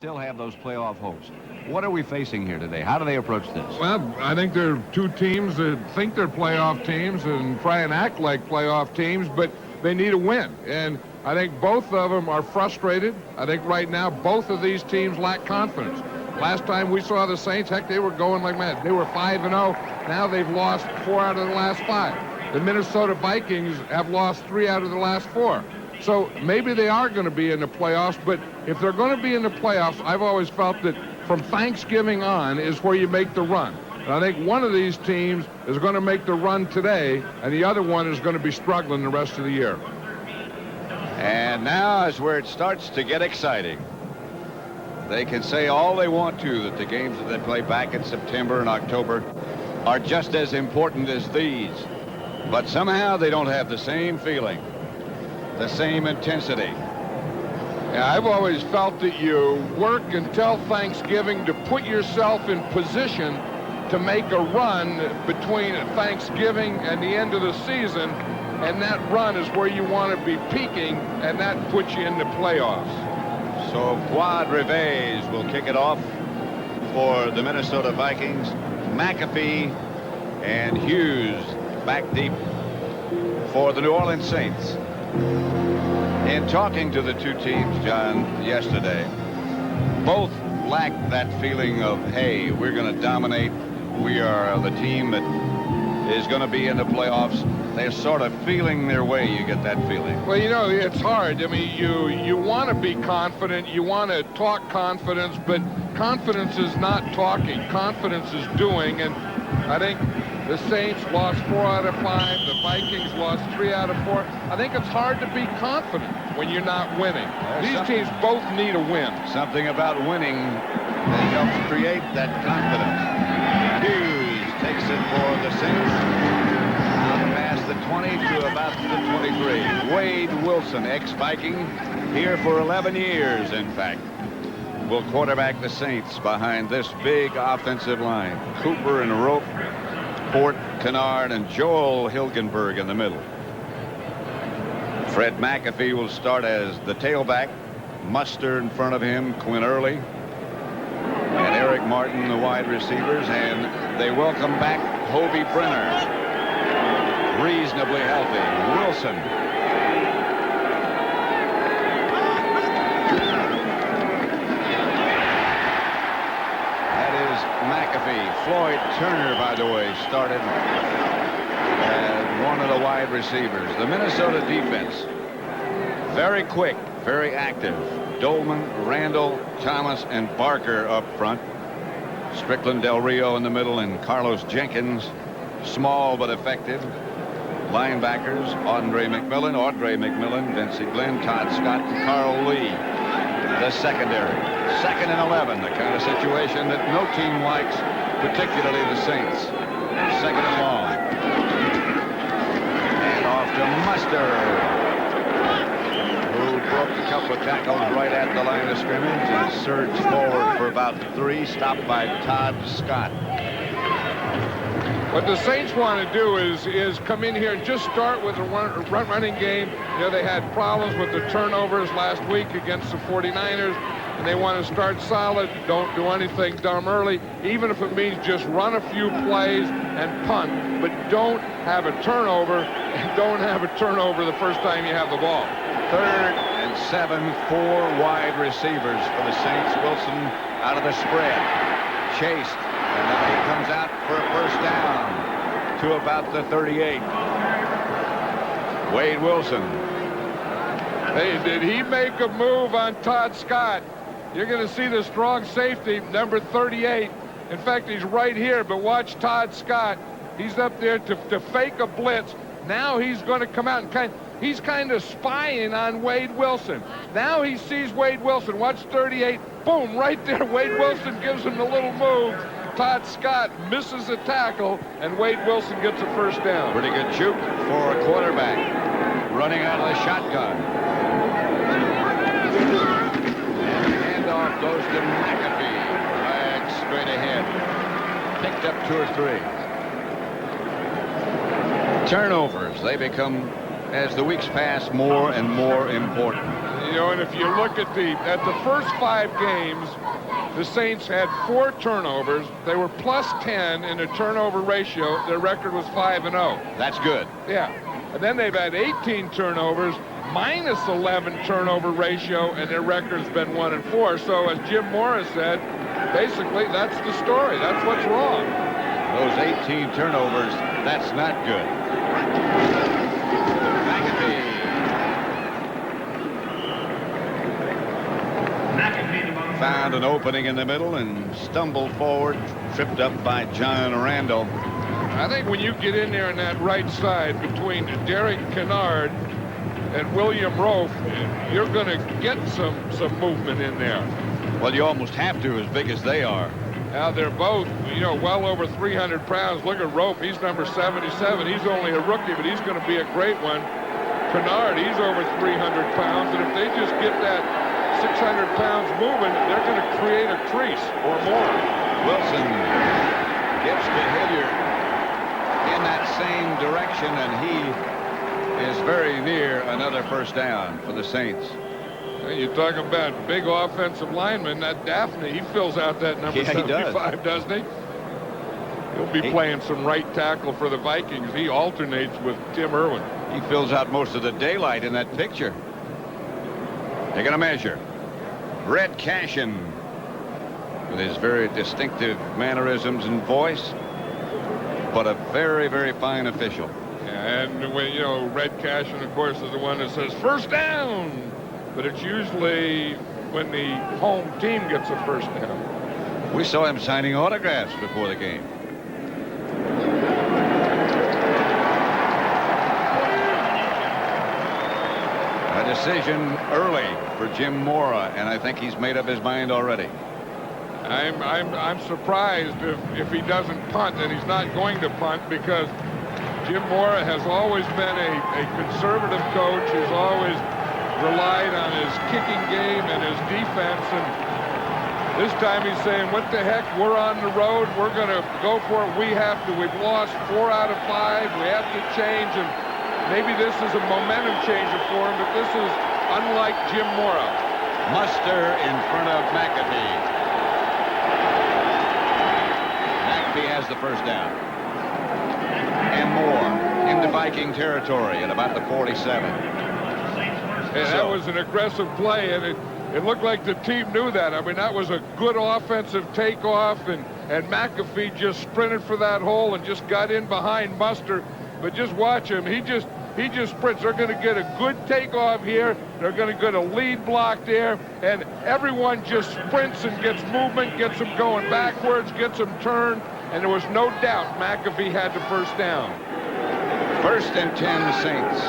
Still have those playoff hopes. What are we facing here today? How do they approach this? Well, I think there are two teams that think they're playoff teams and try and act like playoff teams, but they need a win. And I think both of them are frustrated. I think right now both of these teams lack confidence. Last time we saw the Saints, heck, they were going like mad. They were 5-0. Now they've lost 4 out of the last 5. The Minnesota Vikings have lost 3 out of the last 4. So maybe they are going to be in the playoffs, but if they're going to be in the playoffs, I've always felt that from Thanksgiving on is where you make the run. And I think one of these teams is going to make the run today, and the other one is going to be struggling the rest of the year. And now is where it starts to get exciting. They can say all they want to that the games that they play back in September and October are just as important as these. But somehow they don't have the same feeling, the same intensity. Yeah, I've always felt that you work until Thanksgiving to put yourself in position to make a run between Thanksgiving and the end of the season, and that run is where you want to be peaking, and that puts you in the playoffs. So Quad Reves will kick it off for the Minnesota Vikings. McAfee and Hughes back deep for the New Orleans Saints. In talking to the two teams, John, yesterday, both lack that feeling of, hey, we're going to dominate. We are the team that is going to be in the playoffs. They're sort of feeling their way. You get that feeling. Well, you know, it's hard. I mean, you want to be confident. You want to talk confidence, but confidence is not talking. Confidence is doing. And I think the Saints lost 4 out of 5. The Vikings lost 3 out of 4. I think it's hard to be confident when you're not winning. These teams both need a win. Something about winning that helps create that confidence. Hughes takes it for the Saints. Out past the 20 to about the 23. Wade Wilson, ex-Viking, here for 11 years, in fact, will quarterback the Saints behind this big offensive line. Cooper and Rope, Fort, Kennard, and Joel Hilgenberg in the middle. Fred McAfee will start as the tailback. Muster in front of him, Quinn Early, and Eric Martin, the wide receivers. And they welcome back Hobie Brenner, reasonably healthy. Wilson. That is McAfee. Floyd Turner, by the way, started as one of the wide receivers. The Minnesota defense, very quick, very active. Dolman, Randall, Thomas, and Barker up front. Strickland, Del Rio in the middle, and Carlos Jenkins, small but effective. Linebackers, Audrey McMillan, Vincey Glenn, Todd Scott, and Carl Lee. The secondary, 2nd and 11, the kind of situation that no team likes, particularly the Saints. 2nd and long. And off to Muster, who broke a couple of tackles right at the line of scrimmage and surged forward for about 3, stopped by Todd Scott. What the Saints want to do is come in here and just start with a running game. You know, they had problems with the turnovers last week against the 49ers, and they want to start solid. Don't do anything dumb early, even if it means just run a few plays and punt, but don't have a turnover, and don't have a turnover the first time you have the ball. 3rd and 7, 4 wide receivers for the Saints. Wilson out of the spread, chased. And now he comes out for a first down to about the 38. Wade Wilson. Hey, did he make a move on Todd Scott? You're going to see the strong safety, number 38. In fact, he's right here, but watch Todd Scott. He's up there to fake a blitz. Now he's going to come out and he's kind of spying on Wade Wilson. Now he sees Wade Wilson. Watch 38. Boom, right there. Wade Wilson gives him the little move. Todd Scott misses a tackle, and Wade Wilson gets a first down. Pretty good juke for a quarterback running out of the shotgun. And handoff goes to McAfee. Flag straight ahead. Picked up 2 or 3. Turnovers, they become, as the weeks pass, more and more important. You know, and if you look at the first 5 games, the Saints had 4 turnovers. They were plus 10 in a turnover ratio. Their record was 5-0. That's good. Yeah. And then they've had 18 turnovers, minus 11 turnover ratio, and their record's been 1-4. So as Jim Morris said, basically that's the story. That's what's wrong. Those 18 turnovers, that's not good. McAfee. Found an opening in the middle and stumbled forward, tripped up by John Randall. I think when you get in there on that right side between Derek Kennard and William Rofe, you're going to get some movement in there. Well, you almost have to, as big as they are. Now they're both, you know, well over 300 pounds. Look at Rofe. He's number 77. He's only a rookie, but he's going to be a great one. Kennard, he's over 300 pounds, and if they just get that 600 pounds moving, they're going to create a crease or more. Wilson gets to Hilliard in that same direction, and he is very near another first down for the Saints. You talk about big offensive linemen. That Daphne, he fills out that number 75, doesn't he? He'll be playing some right tackle for the Vikings. He alternates with Tim Irwin. He fills out most of the daylight in that picture. They're going to measure. Red Cashin, with his very distinctive mannerisms and voice, but a very, very fine official. And when, you know, Red Cashin, of course, is the one that says first down. But it's usually when the home team gets a first down. We saw him signing autographs before the game. A decision early for Jim Mora, and I think he's made up his mind already. I'm surprised if he doesn't punt, and he's not going to punt, because Jim Mora has always been a conservative coach. He's always relied on his kicking game and his defense, and this time he's saying, what the heck, we're on the road, we're going to go for it. We've lost 4 out of 5, we have to change, and maybe this is a momentum changer for him, but this is unlike Jim Mora. Muster in front of McAfee. McAfee has the first down. And more into Viking territory at about the 47. And that was an aggressive play, and it looked like the team knew that. I mean, that was a good offensive takeoff, and McAfee just sprinted for that hole and just got in behind Muster. But just watch him. He just sprints. They're going to get a good takeoff here. They're going to get a lead block there, and everyone just sprints and gets movement, gets them going backwards, gets them turned, and there was no doubt McAfee had the first down. 1st and 10 Saints.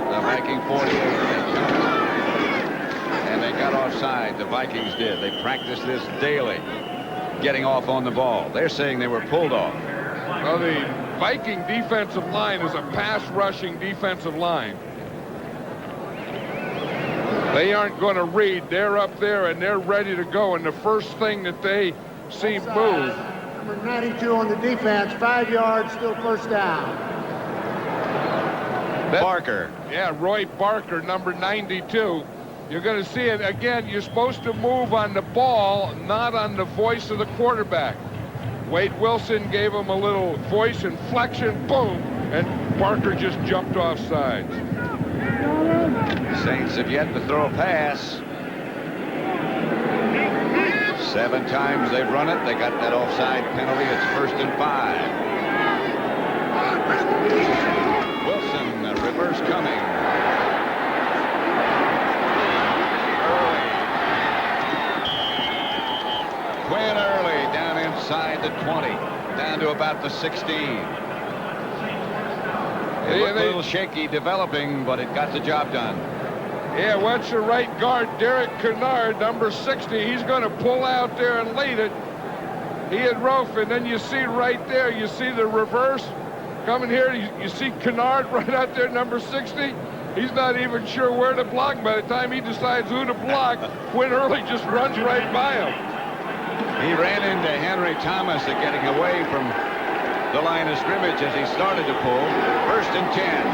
The Viking 48. And they got offside. The Vikings did. They practiced this daily, getting off on the ball. They're saying they were pulled off. Well, the Viking defensive line is a pass-rushing defensive line. They aren't going to read. They're up there, and they're ready to go. And the first thing that they see move. Number 92 on the defense, 5 yards, still first down. Barker. Yeah, Roy Barker, number 92. You're going to see it again. You're supposed to move on the ball, not on the voice of the quarterback. Wade Wilson gave him a little voice inflection, boom, and Barker just jumped off sides. Saints have yet to throw a pass. 7 times they've run it. They got that offside penalty. It's 1st and 5. Wilson, a reverse coming. Early. Quinn Early down inside the 20, down to about the 16. It looked a little shaky developing, but it got the job done. Yeah, watch the right guard, Derek Kennard, number 60. He's going to pull out there and lead it. He had Rofe, and then you see right there, you see the reverse coming here. You see Kennard right out there, number 60. He's not even sure where to block. By the time he decides who to block, Quinn Early just runs right by him. He ran into Henry Thomas at getting away from the line of scrimmage as he started to pull. 1st and 10.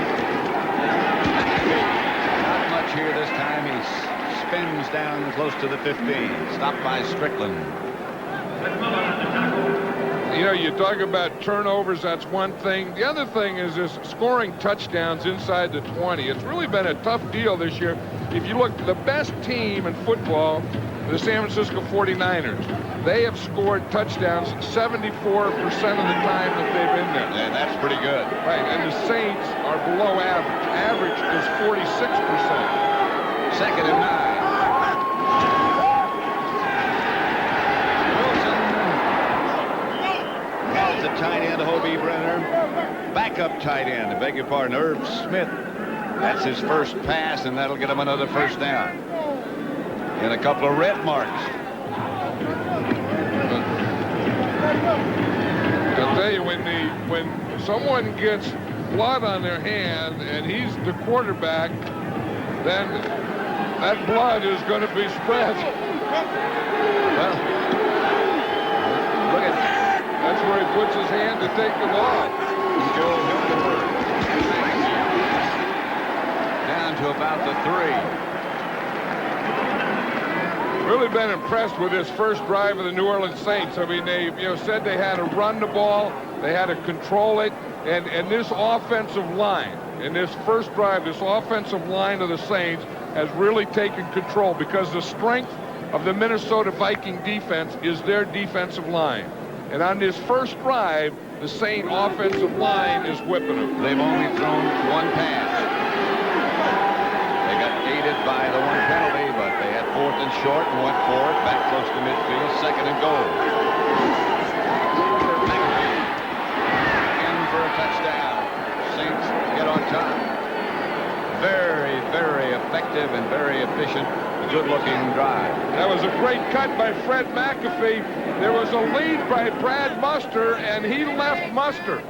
Not much here this time. comes down close to the 15. Stopped by Strickland. You know, you talk about turnovers, that's one thing. The other thing is this scoring touchdowns inside the 20. It's really been a tough deal this year. If you look, the best team in football, the San Francisco 49ers, they have scored touchdowns 74% of the time that they've been there. And that's pretty good. Right, and the Saints are below average. Average is 46%. Second and 9. The tight end, Hobie Brenner. Backup tight end, I beg your pardon, Irv Smith. That's his first pass, and that'll get him another first down. And a couple of red marks. I'll tell you, when someone gets blood on their hand and he's the quarterback, then that blood is going to be spread. Well, look at that's where he puts his hand to take the ball. Joe Hildenberg. Down to about the 3. Really been impressed with this first drive of the New Orleans Saints. I mean, they said they had to run the ball, they had to control it, and this offensive line, in this first drive, this offensive line of the Saints has really taken control because the strength of the Minnesota Viking defense is their defensive line. And on this first drive, the Saint offensive line is whipping them. They've only thrown one pass. They got aided by the one penalty, but they had 4th and short and went for it back close to midfield. 2nd and goal. In for a touchdown. Saints get on top. Very, very effective and very efficient. Good-looking drive. That was a great cut by Fred McAfee. There was a lead by Brad Muster, and he left Muster.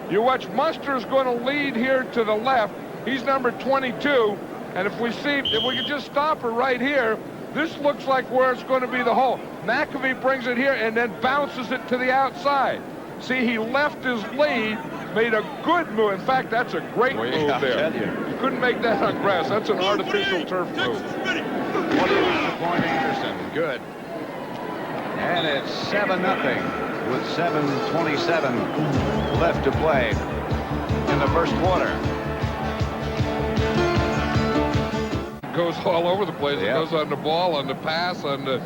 You watch, Muster's going to lead here to the left. He's number 22, and if we could just stop her right here, this looks like where it's going to be the hole. McAfee brings it here and then bounces it to the outside. See, he left his lead, made a good move. In fact, that's a great move there. You couldn't make that on grass. That's an artificial turf move. 20-point Anderson. Good. And it's 7-0 with 7:27 left to play in the first quarter. It goes all over the place. Yep. It goes on the ball, on the pass, on the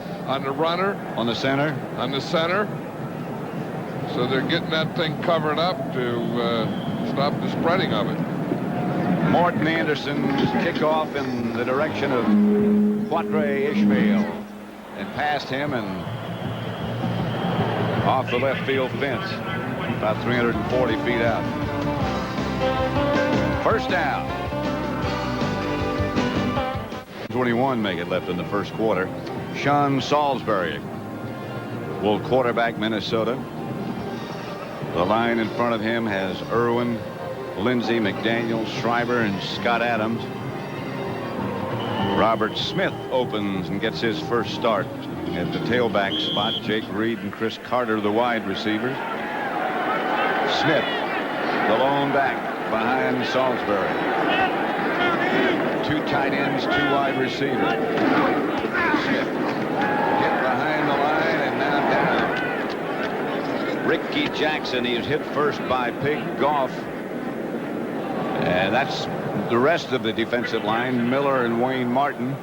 runner. On the center. On the center. So they're getting that thing covered up to stop the spreading of it. Morton Anderson's kickoff in the direction of Quatre Ishmael, and past him and off the left field fence, about 340 feet out. First down. 21 make it left in the first quarter. Sean Salisbury will quarterback Minnesota. The line in front of him has Irwin, Lindsey, McDaniel, Schreiber, and Scott Adams. Robert Smith opens and gets his first start at the tailback spot. Jake Reed and Chris Carter, the wide receivers. Smith, the lone back behind Salisbury. 2 tight ends, 2 wide receivers. Smith hit behind the line and now down. Ricky Jackson, he was hit first by Pig Goff. And that's the rest of the defensive line, Miller and Wayne Martin.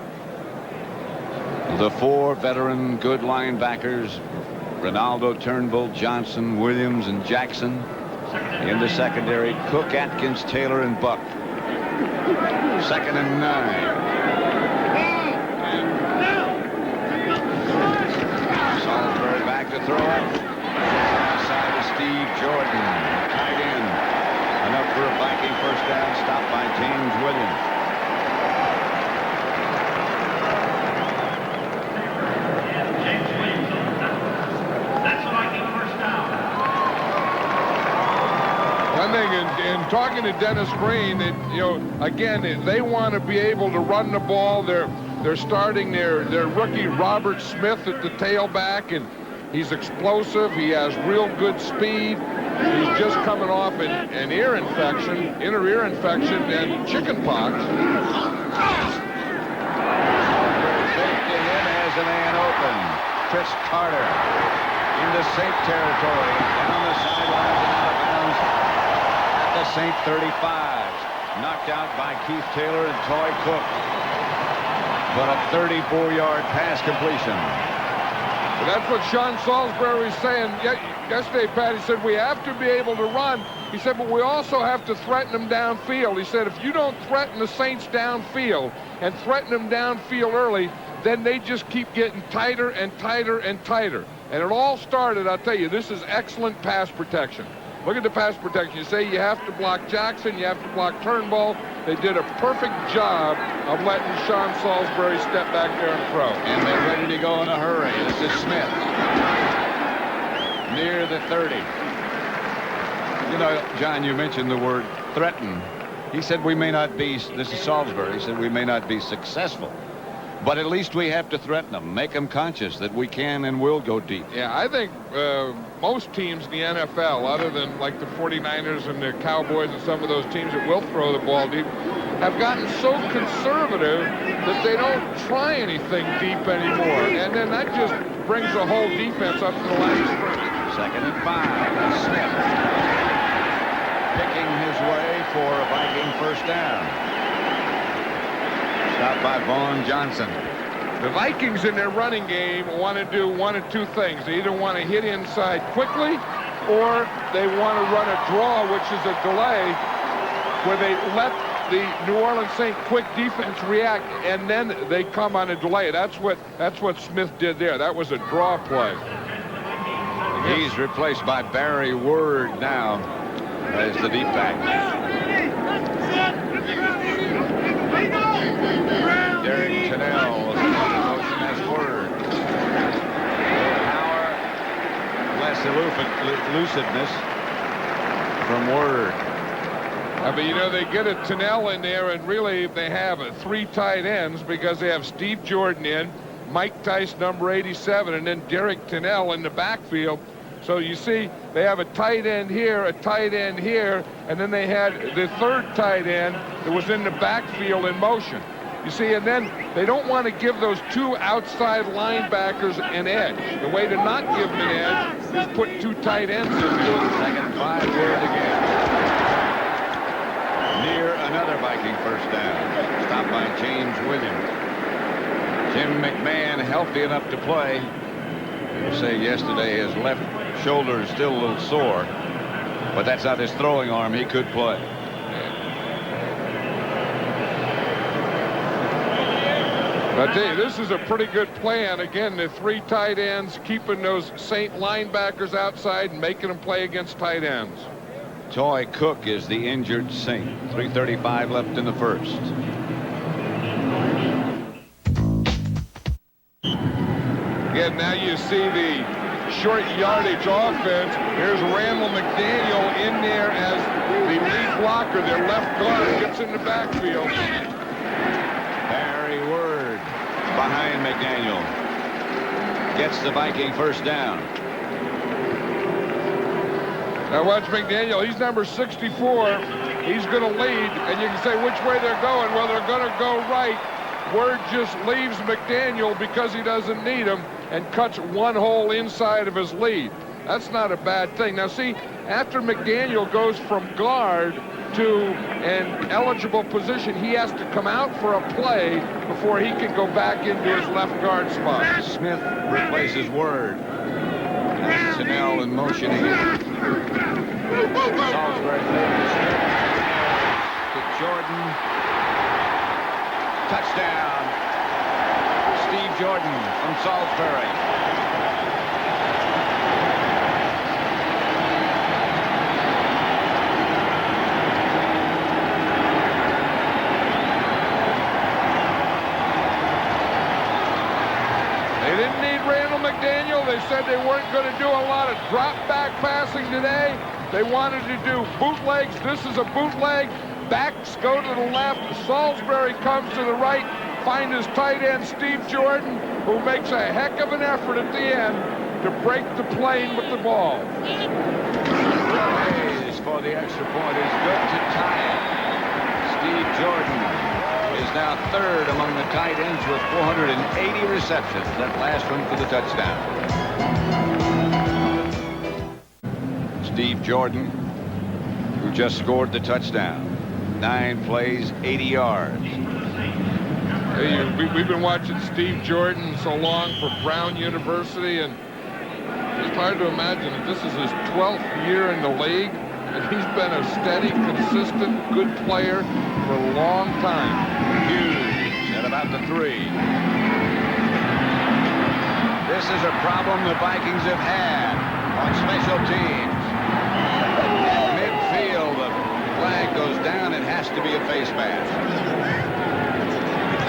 The 4 veteran good linebackers, Ronaldo, Turnbull, Johnson, Williams, and Jackson. In the secondary, Cook, Atkins, Taylor, and Buck. 2nd and 9. Salisbury back to throw it. Side of Steve Jordan, tight end. Enough for a Viking first down, stopped by James Williams. That's a Viking first down. One thing in talking to Dennis Green, again, they want to be able to run the ball. They're starting their rookie Robert Smith at the tailback, and he's explosive. He has real good speed. He's just coming off an ear infection, inner ear infection, and chicken pox. Chris Carter into Saint territory, down the sidelines and out of bounds at the Saint 35. Knocked out by Keith Taylor and Toy Cook. But a 34-yard pass completion. But that's what Sean Salisbury was saying yesterday, Pat. He said we have to be able to run. He said, but we also have to threaten them downfield. He said, if you don't threaten the Saints downfield and threaten them downfield early, then they just keep getting tighter and tighter and tighter. And it all started, I'll tell you, this is excellent pass protection. Look at the pass protection. You say you have to block Jackson, you have to block Turnbull. They did a perfect job of letting Sean Salisbury step back there and throw. And they're ready to go in a hurry. This is Smith. Near the 30. You know, John, you mentioned the word threaten. He said we may not be, this is Salisbury, he said we may not be successful. But at least we have to threaten them, make them conscious that we can and will go deep. Yeah, I think most teams in the NFL, other than like the 49ers and the Cowboys and some of those teams that will throw the ball deep, have gotten so conservative that they don't try anything deep anymore. And then that just brings the whole defense up to the line of scrimmage. 2nd and 5. Smith picking his way for a Viking first down. Stopped by Vaughn Johnson. The Vikings in their running game want to do one of two things. They either want to hit inside quickly or they want to run a draw, which is a delay, where they let the New Orleans Saint quick defense react, and then they come on a delay. That's what Smith did there. That was a draw play. He's replaced by Barry Word now as the deep back. Derek Tennell was in motion as Word. Power, less elusiveness from Word. But you know, they get a Tennell in there, and really they have 3 tight ends because they have Steve Jordan in, Mike Tice, number 87, and then Derek Tennell in the backfield. So you see, they have a tight end here, and then they had the 3rd tight end that was in the backfield in motion. You see, and then they don't want to give those 2 outside linebackers an edge. The way to not give them an edge is put 2 tight ends in there. 2nd and 5, Word again. Near another Viking first down. Stopped by James Williams. Jim McMahon healthy enough to play. People say yesterday his left shoulder is still a little sore, but that's not his throwing arm. He could play. I tell you, this is a pretty good plan. Again, the 3 tight ends, keeping those Saint linebackers outside and making them play against tight ends. Toy Cook is the injured Saint. 3:35 left in the first. Again, now you see the short yardage offense. Here's Randall McDaniel in there as the lead blocker. Their left guard gets in the backfield. Barry Word behind McDaniel. Gets the Viking first down. Now watch McDaniel. He's number 64. He's going to lead, and you can say which way they're going. Well, they're going to go right. Word just leaves McDaniel because he doesn't need him and cuts 1 hole inside of his lead. That's not a bad thing. Now see, after McDaniel goes from guard to an eligible position, he has to come out for a play before he can go back into his left guard spot. Smith replaces Word. That's Tennell in motion again. Salisbury to Jordan. Touchdown. Steve Jordan from Salisbury. They didn't need Randall McDaniel. They said they weren't going to do a lot of drop-back passing today. They wanted to do bootlegs. This is a bootleg. Backs go to the left. Salisbury comes to the right. Find his tight end, Steve Jordan, who makes a heck of an effort at the end to break the plane with the ball. Hayes for the extra point is good to tie it. Steve Jordan is now third among the tight ends with 480 receptions. That last one for the touchdown. Steve Jordan, who just scored the touchdown. 9 plays, 80 yards. Hey, we've been watching Steve Jordan so long for Brown University, and it's hard to imagine that this is his 12th year in the league, and he's been a steady, consistent, good player for a long time. Hughes at about the 3. This is a problem the Vikings have had on special teams. At midfield, the flag goes down. It has to be a face mask.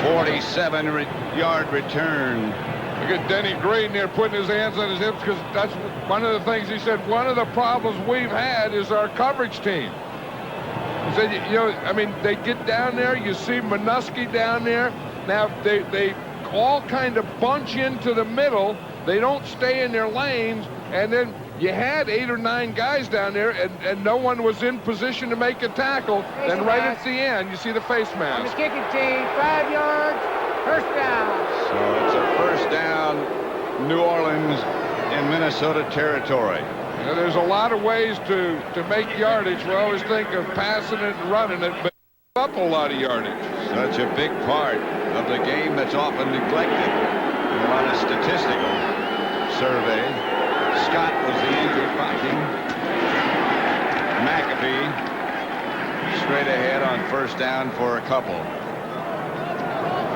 47-yard return. Look at Denny Green there putting his hands on his hips, because that's one of the things he said. One of the problems we've had is our coverage team. He said, you know, I mean, they get down there. You see Minuski down there. Now, they all kind of bunch into the middle. They don't stay in their lanes. And then you had 8 or 9 guys down there, and no one was in position to make a tackle. Then right at the end, you see the face mask. On the kicking team, 5 yards, first down. So it's a first down, New Orleans in Minnesota territory. You know, there's a lot of ways to make yardage. We always think of passing it and running it, but up a lot of yardage. Such a big part of the game that's often neglected in a lot of statistical survey. Scott was the injured Viking. McAfee straight ahead on first down for a couple.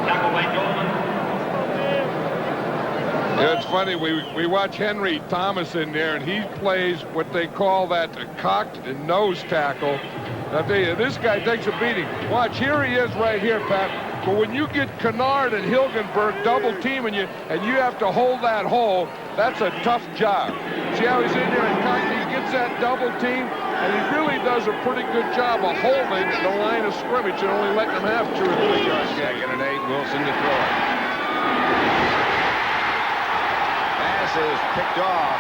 Tackle by Goldman. Yeah, it's funny, we watch Henry Thomas in there, and he plays what they call that cocked and nose tackle. Now, this guy takes a beating. Watch, here he is right here, Pat. But when you get Kennard and Hilgenberg double teaming you, and you have to hold that hole, that's a tough job. See how he's in there and cocked? He gets that double team, and he really does a pretty good job of holding the line of scrimmage and only letting them have 2 or 3 yards. Second and 8, Wilson to throw it. Pass is picked off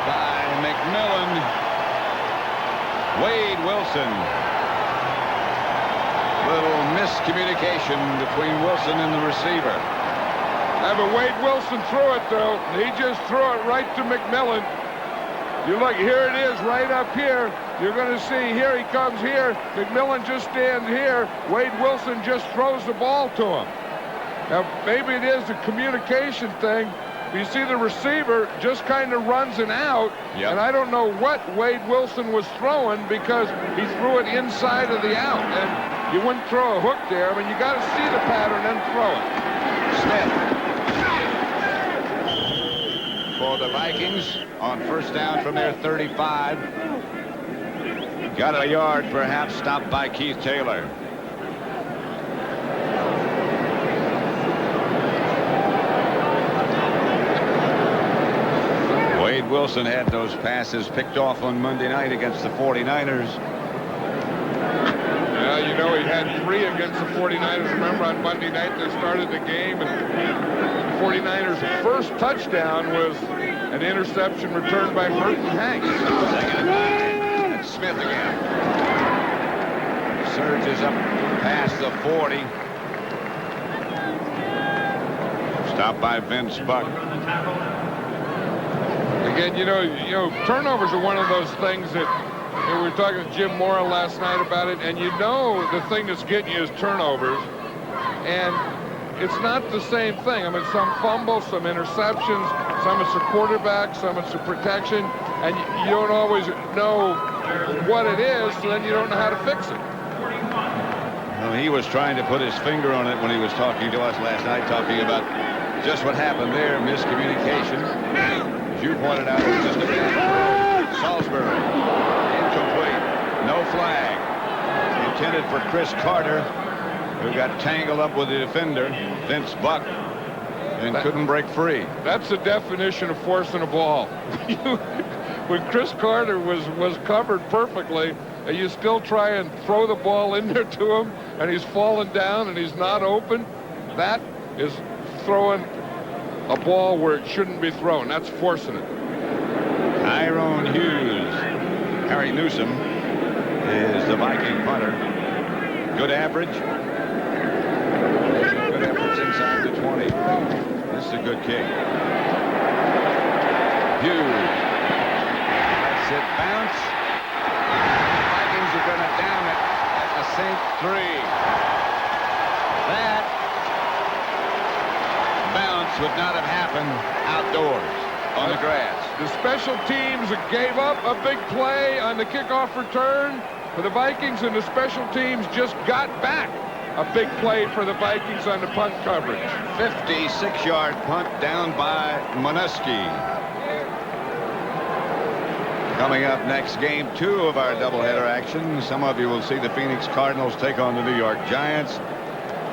by McMillan. Wade Wilson. Little miscommunication between Wilson and the receiver. But Wade Wilson threw it, though. He just threw it right to McMillan. You look, here it is right up here. You're going to see here he comes here. McMillan just stands here. Wade Wilson just throws the ball to him. Now, maybe it is a communication thing. You see the receiver just kind of runs an out, and I don't know what Wade Wilson was throwing, because he threw it inside of the out, and you wouldn't throw a hook there. I mean, you got to see the pattern and throw it. Smith for the Vikings on first down from their 35. Got a yard, perhaps, stopped by Keith Taylor. Wade Wilson had those passes picked off on Monday night against the 49ers. Yeah, you know, he had 3 against the 49ers. Remember, on Monday night they started the game, and the 49ers' first touchdown was an interception returned by Merton Hanks. Second and 9. And Smith again. Surges up past the 40. Stopped by Vince Buck. Again, you know, turnovers are one of those things that, we were talking to Jim Morrow last night about it, and you know the thing that's getting you is turnovers, and it's not the same thing. I mean, some fumbles, some interceptions, some it's the quarterback, some it's the protection, and you don't always know what it is, so then you don't know how to fix it. Well, he was trying to put his finger on it when he was talking to us last night, talking about just what happened there, miscommunication. You pointed out, it was just a bad throw. Salisbury, incomplete, no flag. Intended for Chris Carter, who got tangled up with the defender, Vince Buck, and couldn't break free. That's the definition of forcing a ball. When Chris Carter was covered perfectly, and you still try and throw the ball in there to him, and he's falling down and he's not open, that is throwing a ball where it shouldn't be thrown. That's forcing it. Tyrone Hughes. Harry Newsom is the Viking punter. Good average. Good efforts inside the 20. This is a good kick. Hughes. That's it. Bounce. Vikings are going to down it at the St. 3. That bounce would not have happened outdoors on the grass. The special teams gave up a big play on the kickoff return for the Vikings, and the special teams just got back a big play for the Vikings on the punt coverage. 56-yard punt down by Moneski. Coming up next, game 2 of our doubleheader action. Some of you will see the Phoenix Cardinals take on the New York Giants.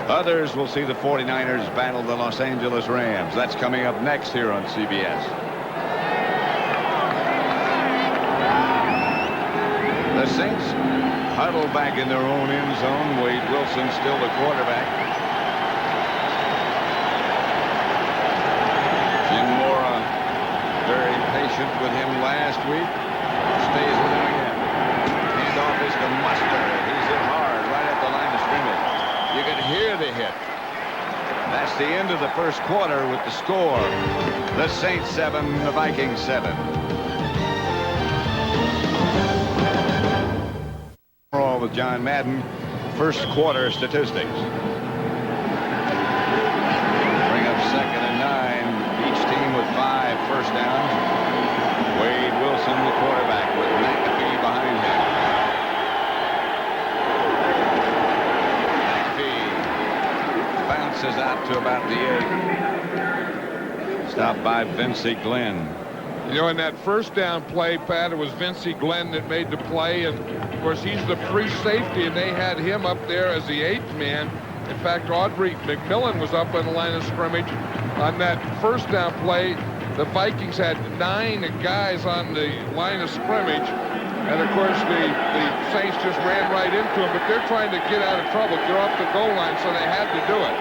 Others will see the 49ers battle the Los Angeles Rams. That's coming up next here on CBS. The Saints huddle back in their own end zone. Wade Wilson still the quarterback. Jim Mora very patient with him last week. Stays with him again. Handoff is to Mustard. He's hit hard right at the line of scrimmage. You can hear the hit. That's the end of the first quarter with the score. The Saints 7, the Vikings 7. Summerall with John Madden. First quarter statistics. Bring up 2nd and 9. Each team with 5 first downs. Wade Wilson, the quarterback, with McAfee behind him. McAfee bounces out to about the 8. Stopped by Vincey Glenn. You know, in that first down play, Pat, it was Vincey Glenn that made the play, and of course he's the free safety, and they had him up there as the 8th man. In fact, Audrey McMillan was up on the line of scrimmage. On that first down play, the Vikings had 9 guys on the line of scrimmage, and of course the Saints just ran right into him, but they're trying to get out of trouble. They're off the goal line, so they had to do it.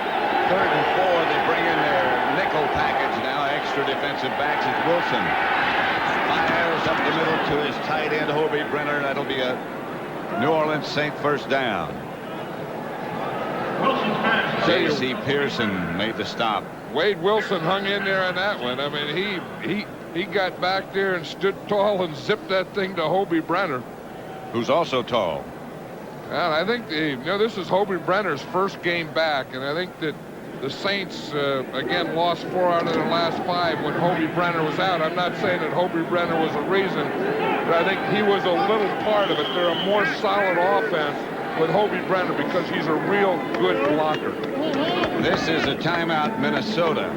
3rd and 4, they bring in their nickel package now. Extra defensive backs. It's Wilson. Fires up the middle to his tight end, Hobie Brenner. That'll be a New Orleans Saint first down. J.C. Pearson made the stop. Wade Wilson hung in there on that one. I mean, he got back there and stood tall and zipped that thing to Hobie Brenner, who's also tall. And I think this is Hobie Brenner's first game back, and I think that the Saints again lost 4 out of their last 5 when Hobie Brenner was out. I'm not saying that Hobie Brenner was a reason, but I think he was a little part of it. They're a more solid offense with Hobie Brenner because he's a real good blocker. This is a timeout, Minnesota,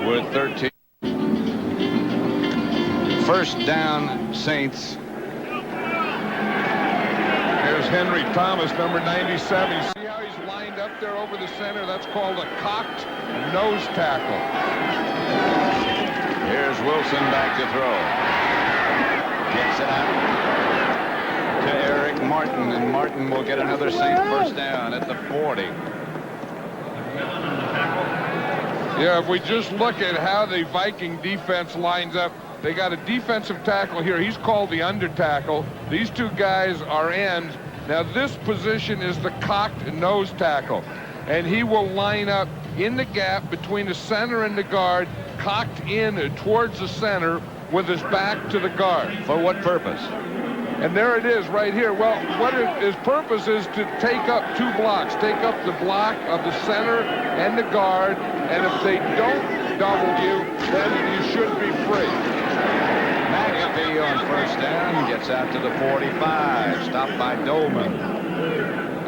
with 13. First down, Saints. There's Henry Thomas, number 97. You see how he's lined up there over the center? That's called a cocked nose tackle. Here's Wilson back to throw. Gets it out to Eric Martin, and Martin will get another Saint first down at the 40. Yeah, if we just look at how the Viking defense lines up, they got a defensive tackle here. He's called the under tackle. These 2 guys are ends. Now this position is the cocked nose tackle, and he will line up in the gap between the center and the guard, cocked in towards the center with his back to the guard. For what purpose? And there it is right here. Well, his purpose is to take up 2 blocks. Take up the block of the center and the guard, and if they don't double you, then you should be free. McAfee on first down, gets out to the 45, stopped by Dolman.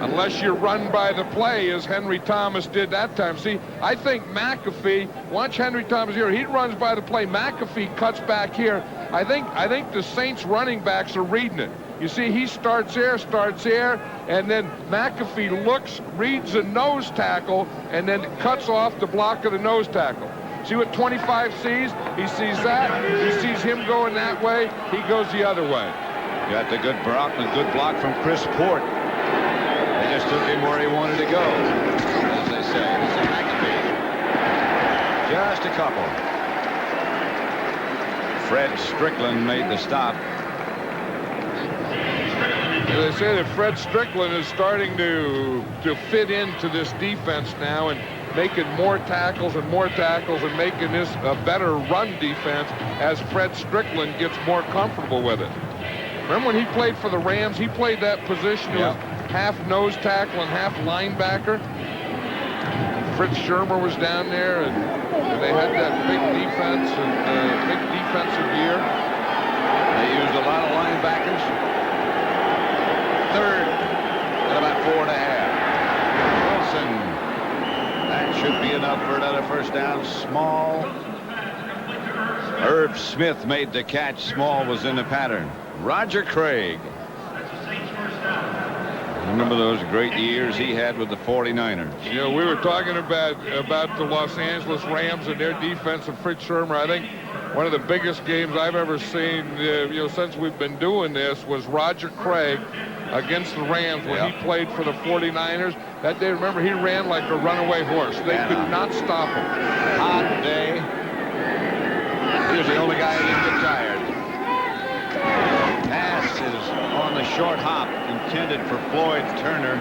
Unless you run by the play, as Henry Thomas did that time. See, I think McAfee, watch Henry Thomas here, he runs by the play. McAfee cuts back here. I think the Saints running backs are reading it. You see, he starts here, and then McAfee looks, reads the nose tackle, and then cuts off the block of the nose tackle. See what 25 sees? He sees that. He sees him going that way. He goes the other way. Got the good block from Chris Port. They just took him where he wanted to go, as they say. This is McAfee. Just a couple. Fred Strickland made the stop. They say that Fred Strickland is starting to fit into this defense now and making more tackles and making this a better run defense as Fred Strickland gets more comfortable with it. Remember when he played for the Rams, he played that position as half nose tackle and half linebacker. Fritz Shermer was down there, and they had that big defense and big defensive year. They used a lot of linebackers. Third at about 4.5. Wilson. That should be enough for another first down. Small. Herb Smith made the catch. Small was in the pattern. Roger Craig. Remember those great years he had with the 49ers. You know, we were talking about the Los Angeles Rams and their defense of Fritz Shermer. I think one of the biggest games I've ever seen, since we've been doing this, was Roger Craig against the Rams when he played for the 49ers. That day, remember, he ran like a runaway horse. They could not stop him. Hot day. He was the only guy who didn't get tired. Pass is on the short hop, intended for Floyd Turner.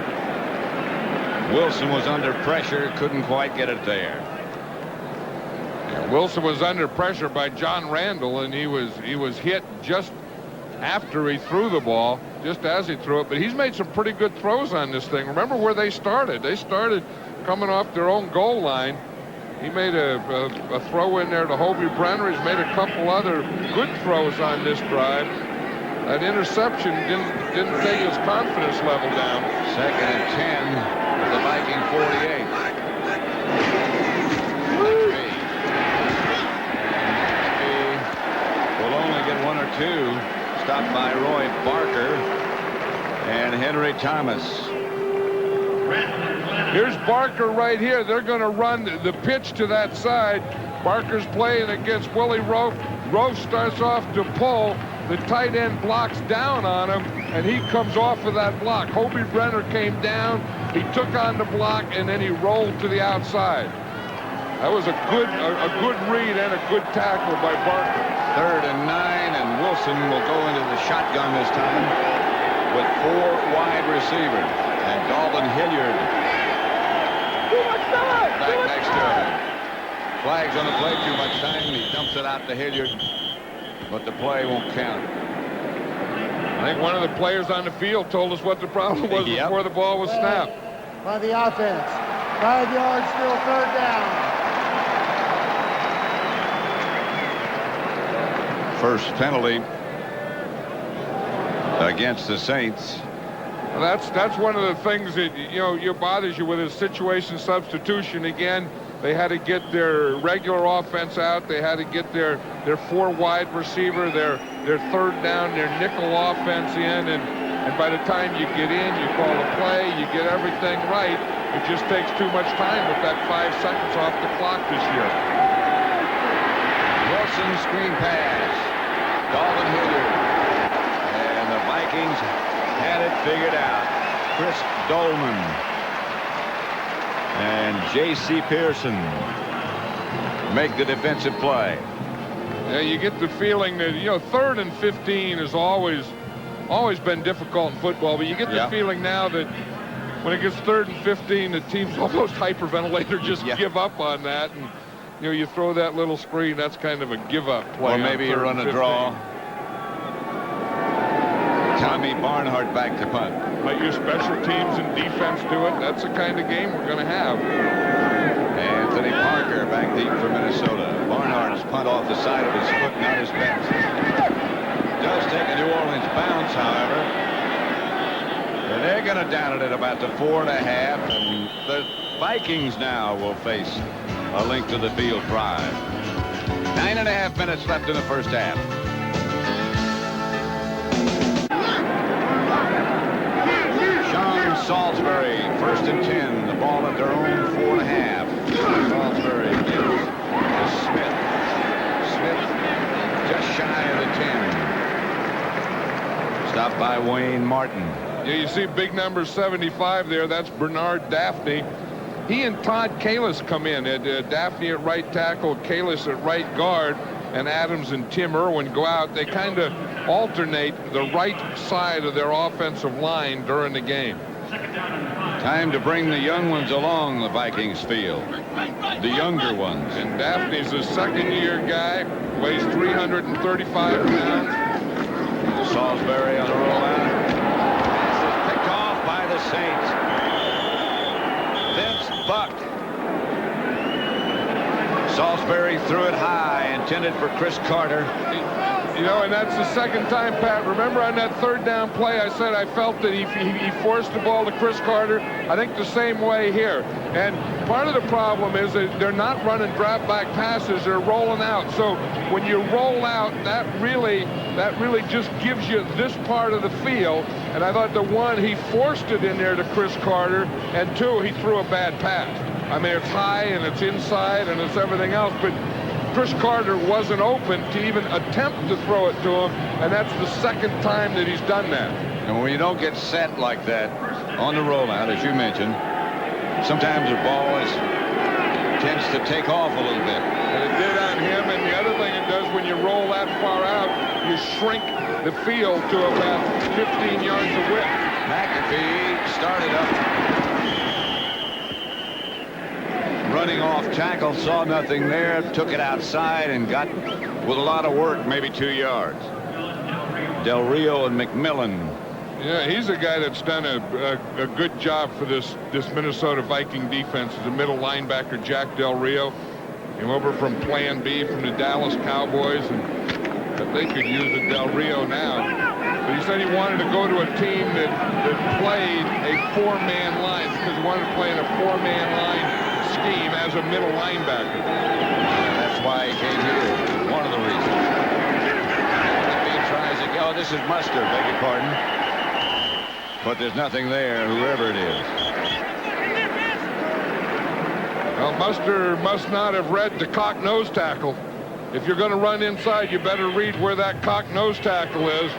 Wilson was under pressure, couldn't quite get it there. Wilson was under pressure by John Randall, and he was hit just after he threw the ball, just as he threw it. But he's made some pretty good throws on this thing. Remember where they started? They started coming off their own goal line. He made a throw in there to Hobie Brenner. He's made a couple other good throws on this drive. That interception didn't take his confidence level down. 2nd and 10 at the Viking 48. Will only get 1 or 2. Stopped by Roy Barker and Henry Thomas. Here's Barker right here. They're going to run the pitch to that side. Barker's playing against Willie Rofe. Rofe starts off to pull. The tight end blocks down on him, and he comes off of that block. Hobie Brenner came down. He took on the block, and then he rolled to the outside. That was a good read and a good tackle by Barker. 3rd and 9, and Wilson will go into the shotgun this time with 4 wide receivers. And Dalton Hilliard back next to him. Flags on the play, too much time. He dumps it out to Hilliard, but the play won't count. I think one of the players on the field told us what the problem was before the ball was snapped. By the offense. 5 yards, still 3rd down. First penalty against the Saints. Well, that's one of the things that bothers you with a situation substitution. Again, they had to get their regular offense out. They had to get their 4 wide receiver, their 3rd down, their nickel offense in, and by the time you get in, you call a play, you get everything right. It just takes too much time with that 5 seconds off the clock this year. Wilson screen pass. Dalton Hilliard. And the Vikings had it figured out. Chris Dolman and J.C. Pearson make the defensive play. Yeah, you get the feeling that 3rd and 15 has always been difficult in football, but you get the feeling now that when it gets 3rd and 15, the team's almost hyperventilate or just give up on that, and you throw that little screen. That's kind of a give-up play. Or maybe you run a draw. Tommy Barnhart back to punt. Let your special teams and defense do it. That's the kind of game we're going to have. Anthony Parker back deep for Minnesota. Barnhart's punt off the side of his foot, not his best. Does take a New Orleans bounce, however. And they're going to down it at about the 4.5, and the Vikings now will face a length to the field drive. 9.5 minutes left in the first half. Sean Salisbury, 1st and 10. The ball at their own 4.5. Salisbury gives to Smith. Smith just shy of the 10. Stopped by Wayne Martin. Yeah, you see big number 75 there. That's Bernard Daphne. He and Todd Kalis come in. Daphne at right tackle, Kalis at right guard, and Adams and Tim Irwin go out. They kind of alternate the right side of their offensive line during the game. Time to bring the young ones along, the Vikings feel. The younger ones. And Daphne's a second-year guy, weighs 335 pounds. Salisbury on the rollout. Pass is picked off by the Saints. Vince bucked. Salisbury threw it high, intended for Chris Carter. You know, and that's the second time, Pat. Remember on that third down play, I said I felt that he forced the ball to Chris Carter. I think the same way here. And part of the problem is that they're not running drop back passes. They're rolling out. So when you roll out, that really just gives you this part of the field. And I thought the one, he forced it in there to Chris Carter, and two, he threw a bad pass. I mean, it's high and it's inside and it's everything else, but Chris Carter wasn't open to even attempt to throw it to him, and that's the second time that he's done that. And when you don't get set like that on the rollout, as you mentioned, sometimes the ball tends to take off a little bit. And it did on him, and the other thing it does when you roll that far out, you shrink the field to about 15 yards of width. McAfee started up. Running off tackle, saw nothing there, took it outside and got, with a lot of work, maybe 2 yards. Del Rio and McMillan. Yeah, he's a guy that's done a good job for this Minnesota Viking defense. As a middle linebacker, Jack Del Rio. Came over from Plan B from the Dallas Cowboys, and they could use a Del Rio now. But he said he wanted to go to a team that played a four-man line because he wanted to play in a four-man line scheme as a middle linebacker. That's why he came here. One of the reasons. He tries to go. This is Mustard, beg your pardon. But there's nothing there, whoever it is. Well, Mustard must not have read the cock nose tackle. If you're going to run inside, you better read where that cock nose tackle is,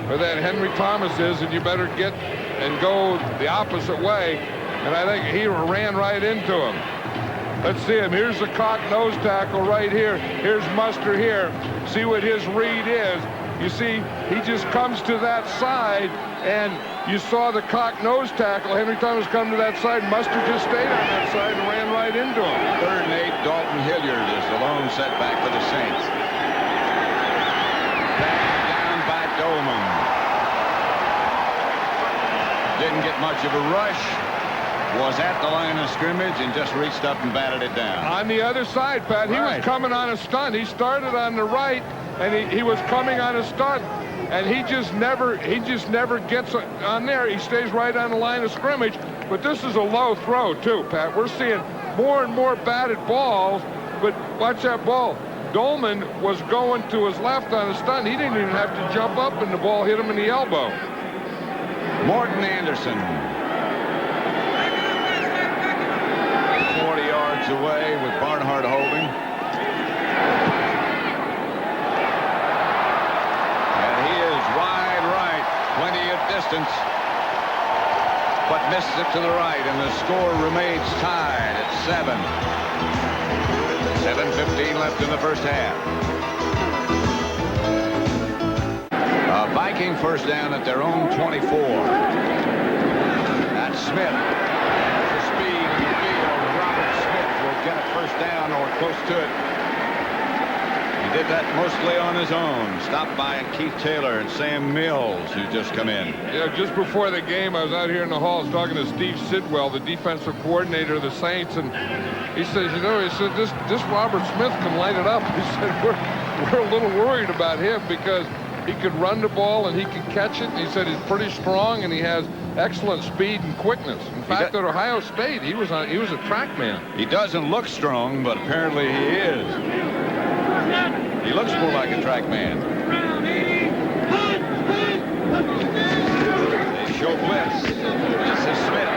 where that Henry Thomas is, and you better get and go the opposite way. And I think he ran right into him. Let's see him. Here's the cock nose tackle right here. Here's Mustard here. See what his read is. You see, he just comes to that side, and you saw the cock nose tackle. Henry Thomas come to that side. Mustard just stayed on that side and ran right into him. 3rd and 8, Dalton Hilliard is the lone setback for the Saints. Back down by Dolman. Didn't get much of a rush. Was at the line of scrimmage and just reached up and batted it down. On the other side, Pat, he was coming on a stunt. He started on the right, and he was coming on a stunt, and he just never gets on there. He stays right on the line of scrimmage. But this is a low throw too, Pat. We're seeing more and more batted balls, but watch that ball. Dolman was going to his left on a stunt. He didn't even have to jump up, and the ball hit him in the elbow. Morton Anderson. 40 yards away with Barnhart holding. And he is wide right. Plenty of distance. But misses it to the right, and the score remains tied at 7. 7:15 left in the first half. A Viking first down at their own 24. That's Smith. The speed in the field. Robert Smith will get a first down or close to it. He did that mostly on his own. Stopped by Keith Taylor and Sam Mills, who just come in. Yeah, just before the game, I was out here in the halls talking to Steve Sidwell, the defensive coordinator of the Saints, and he says, this Robert Smith can light it up. He said, we're a little worried about him because he could run the ball and he could catch it. And he said he's pretty strong and he has excellent speed and quickness. In fact, at Ohio State, he was a track man. He doesn't look strong, but apparently he is. He looks more like a track man. They show blitz. This is Smith.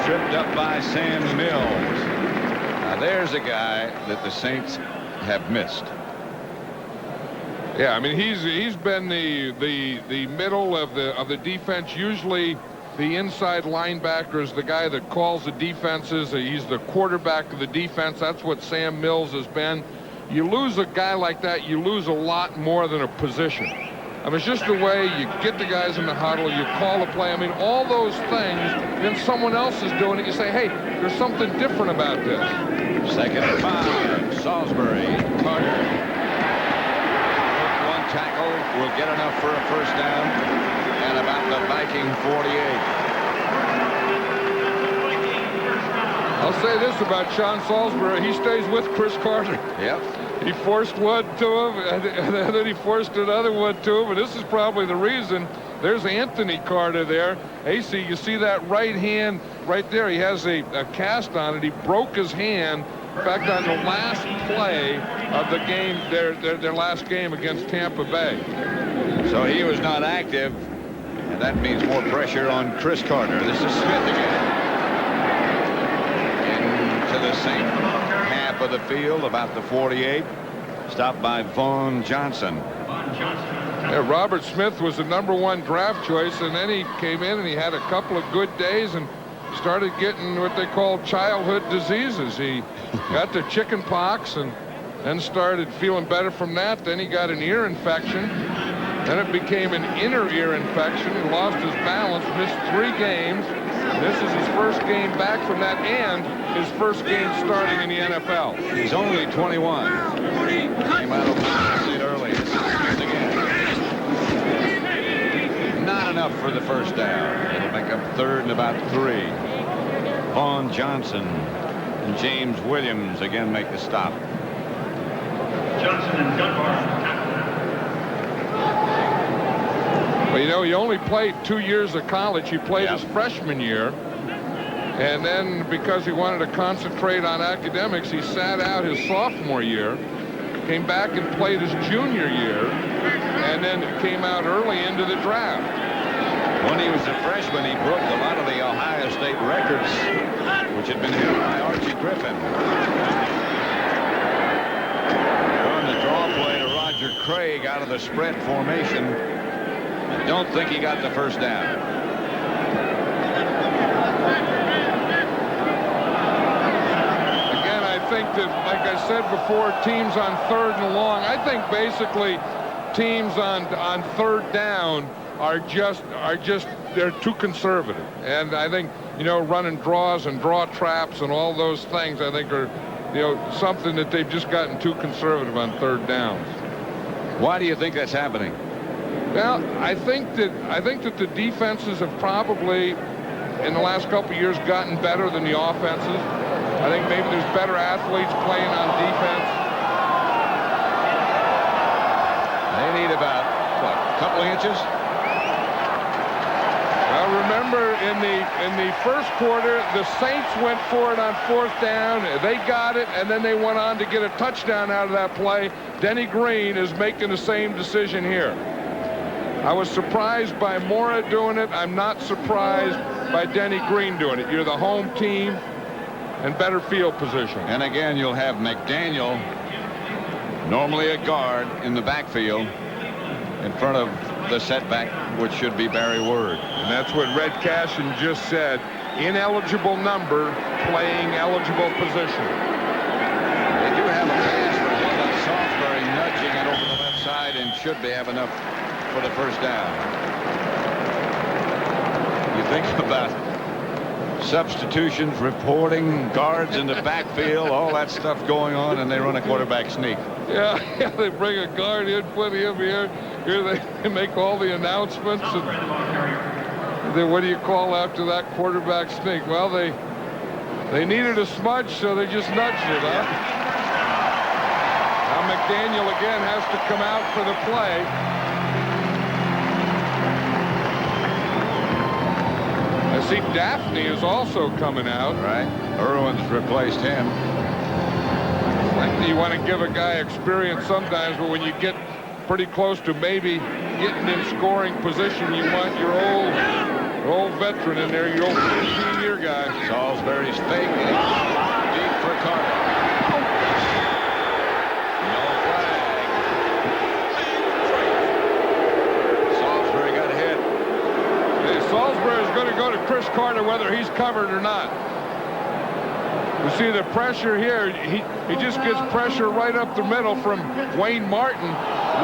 Tripped up by Sam Mills. Now there's a guy that the Saints have missed. Yeah, I mean he's been the middle of the defense. Usually the inside linebacker is the guy that calls the defenses. He's the quarterback of the defense. That's what Sam Mills has been. you lose a guy like that, you lose a lot more than a position. I mean, it's just the way you get the guys in the huddle, you call the play. I mean, all those things, then someone else is doing it. You say, hey, there's something different about this. 2nd and 5. Salisbury. Carter. One tackle will get enough for a first down. And about the Viking 48. I'll say this about Sean Salisbury. He stays with Chris Carter. Yep. He forced one to him, and then he forced another one to him, and this is probably the reason. There's Anthony Carter there. AC, you see that right hand right there? He has a cast on it. He broke his hand, in fact, on the last play of the game, their last game against Tampa Bay. So he was not active, and that means more pressure on Chris Carter. This is Smith again. Into the same half of the field, about the 48. Stopped by Vaughn Johnson. Yeah, Robert Smith was the #1 draft choice, and then he came in and he had a couple of good days and started getting what they call childhood diseases. He got the chicken pox and then started feeling better from that. Then he got an ear infection. Then it became an inner ear infection. He lost his balance, missed 3 games. This is his first game back from that and his first game starting in the NFL. He's only 21. Came out of Ohio State early. This is Smith again. Not enough for the first down. It'll make up 3rd and about 3. Vaughn Johnson and James Williams again make the stop. Johnson and Dunbar. Well, you know, he only played 2 years of college. He played his freshman year. And then because he wanted to concentrate on academics, he sat out his sophomore year, came back and played his junior year, and then came out early into the draft. When he was a freshman, he broke a lot of the Ohio State records, which had been held by Archie Griffin. On the draw play to Roger Craig out of the spread formation. I don't think he got the first down. Again, I think that, like I said before, teams on 3rd and long, I think basically teams on 3rd down are just they're too conservative. And I think, you know, running draws and draw traps and all those things, I think are, you know, something that they've just gotten too conservative on 3rd downs. Why do you think that's happening? Well, I think that the defenses have probably, in the last couple of years, gotten better than the offenses. I think maybe there's better athletes playing on defense. They need about, what, a couple of inches? Well, remember in the first quarter, the Saints went for it on 4th down. They got it, and then they went on to get a touchdown out of that play. Denny Green is making the same decision here. I was surprised by Mora doing it. I'm not surprised by Denny Green doing it. You're the home team and better field position. And again, you'll have McDaniel, normally a guard, in the backfield in front of the setback, which should be Barry Word. And that's what Red Cashin just said. Ineligible number, playing eligible position. They do have a pass for Hillman Salisbury nudging it over the left side and should be have enough for the first down. You think about substitutions, reporting, guards in the backfield, all that stuff going on, and they run a quarterback sneak. Yeah, they bring a guard in, put him here. Here they make all the announcements. And then what do you call after that quarterback sneak? Well, they needed a smudge, so they just nudged it, huh? Now McDaniel again has to come out for the play. I see Daphne is also coming out. Right. Irwin's replaced him. You want to give a guy experience sometimes, but when you get pretty close to maybe getting in scoring position, you want your old veteran in there, your old 15-year guy. Salisbury's fake. Deep for Carter. No flag. Salisbury got hit. Salisbury is going to go to Chris Carter whether he's covered or not. You see the pressure here. He just gets pressure right up the middle from Wayne Martin.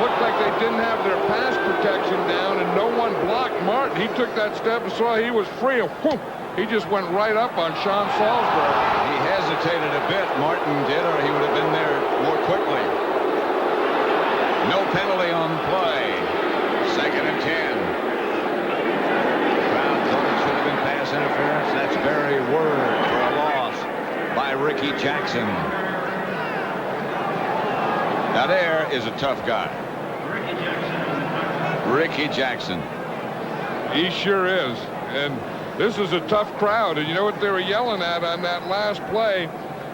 Looked like they didn't have their pass protection down, and no one blocked Martin. He took that step and saw he was free, and whoop, he just went right up on Sean Salisbury. He hesitated a bit, Martin did, or he would have been there more quickly. No penalty on the play. 2nd and 10. Crowd thought it should have been pass interference. That's very word for a loss by Ricky Jackson. Now there is a tough guy. Ricky Jackson. He sure is. And this is a tough crowd. And you know what they were yelling at on that last play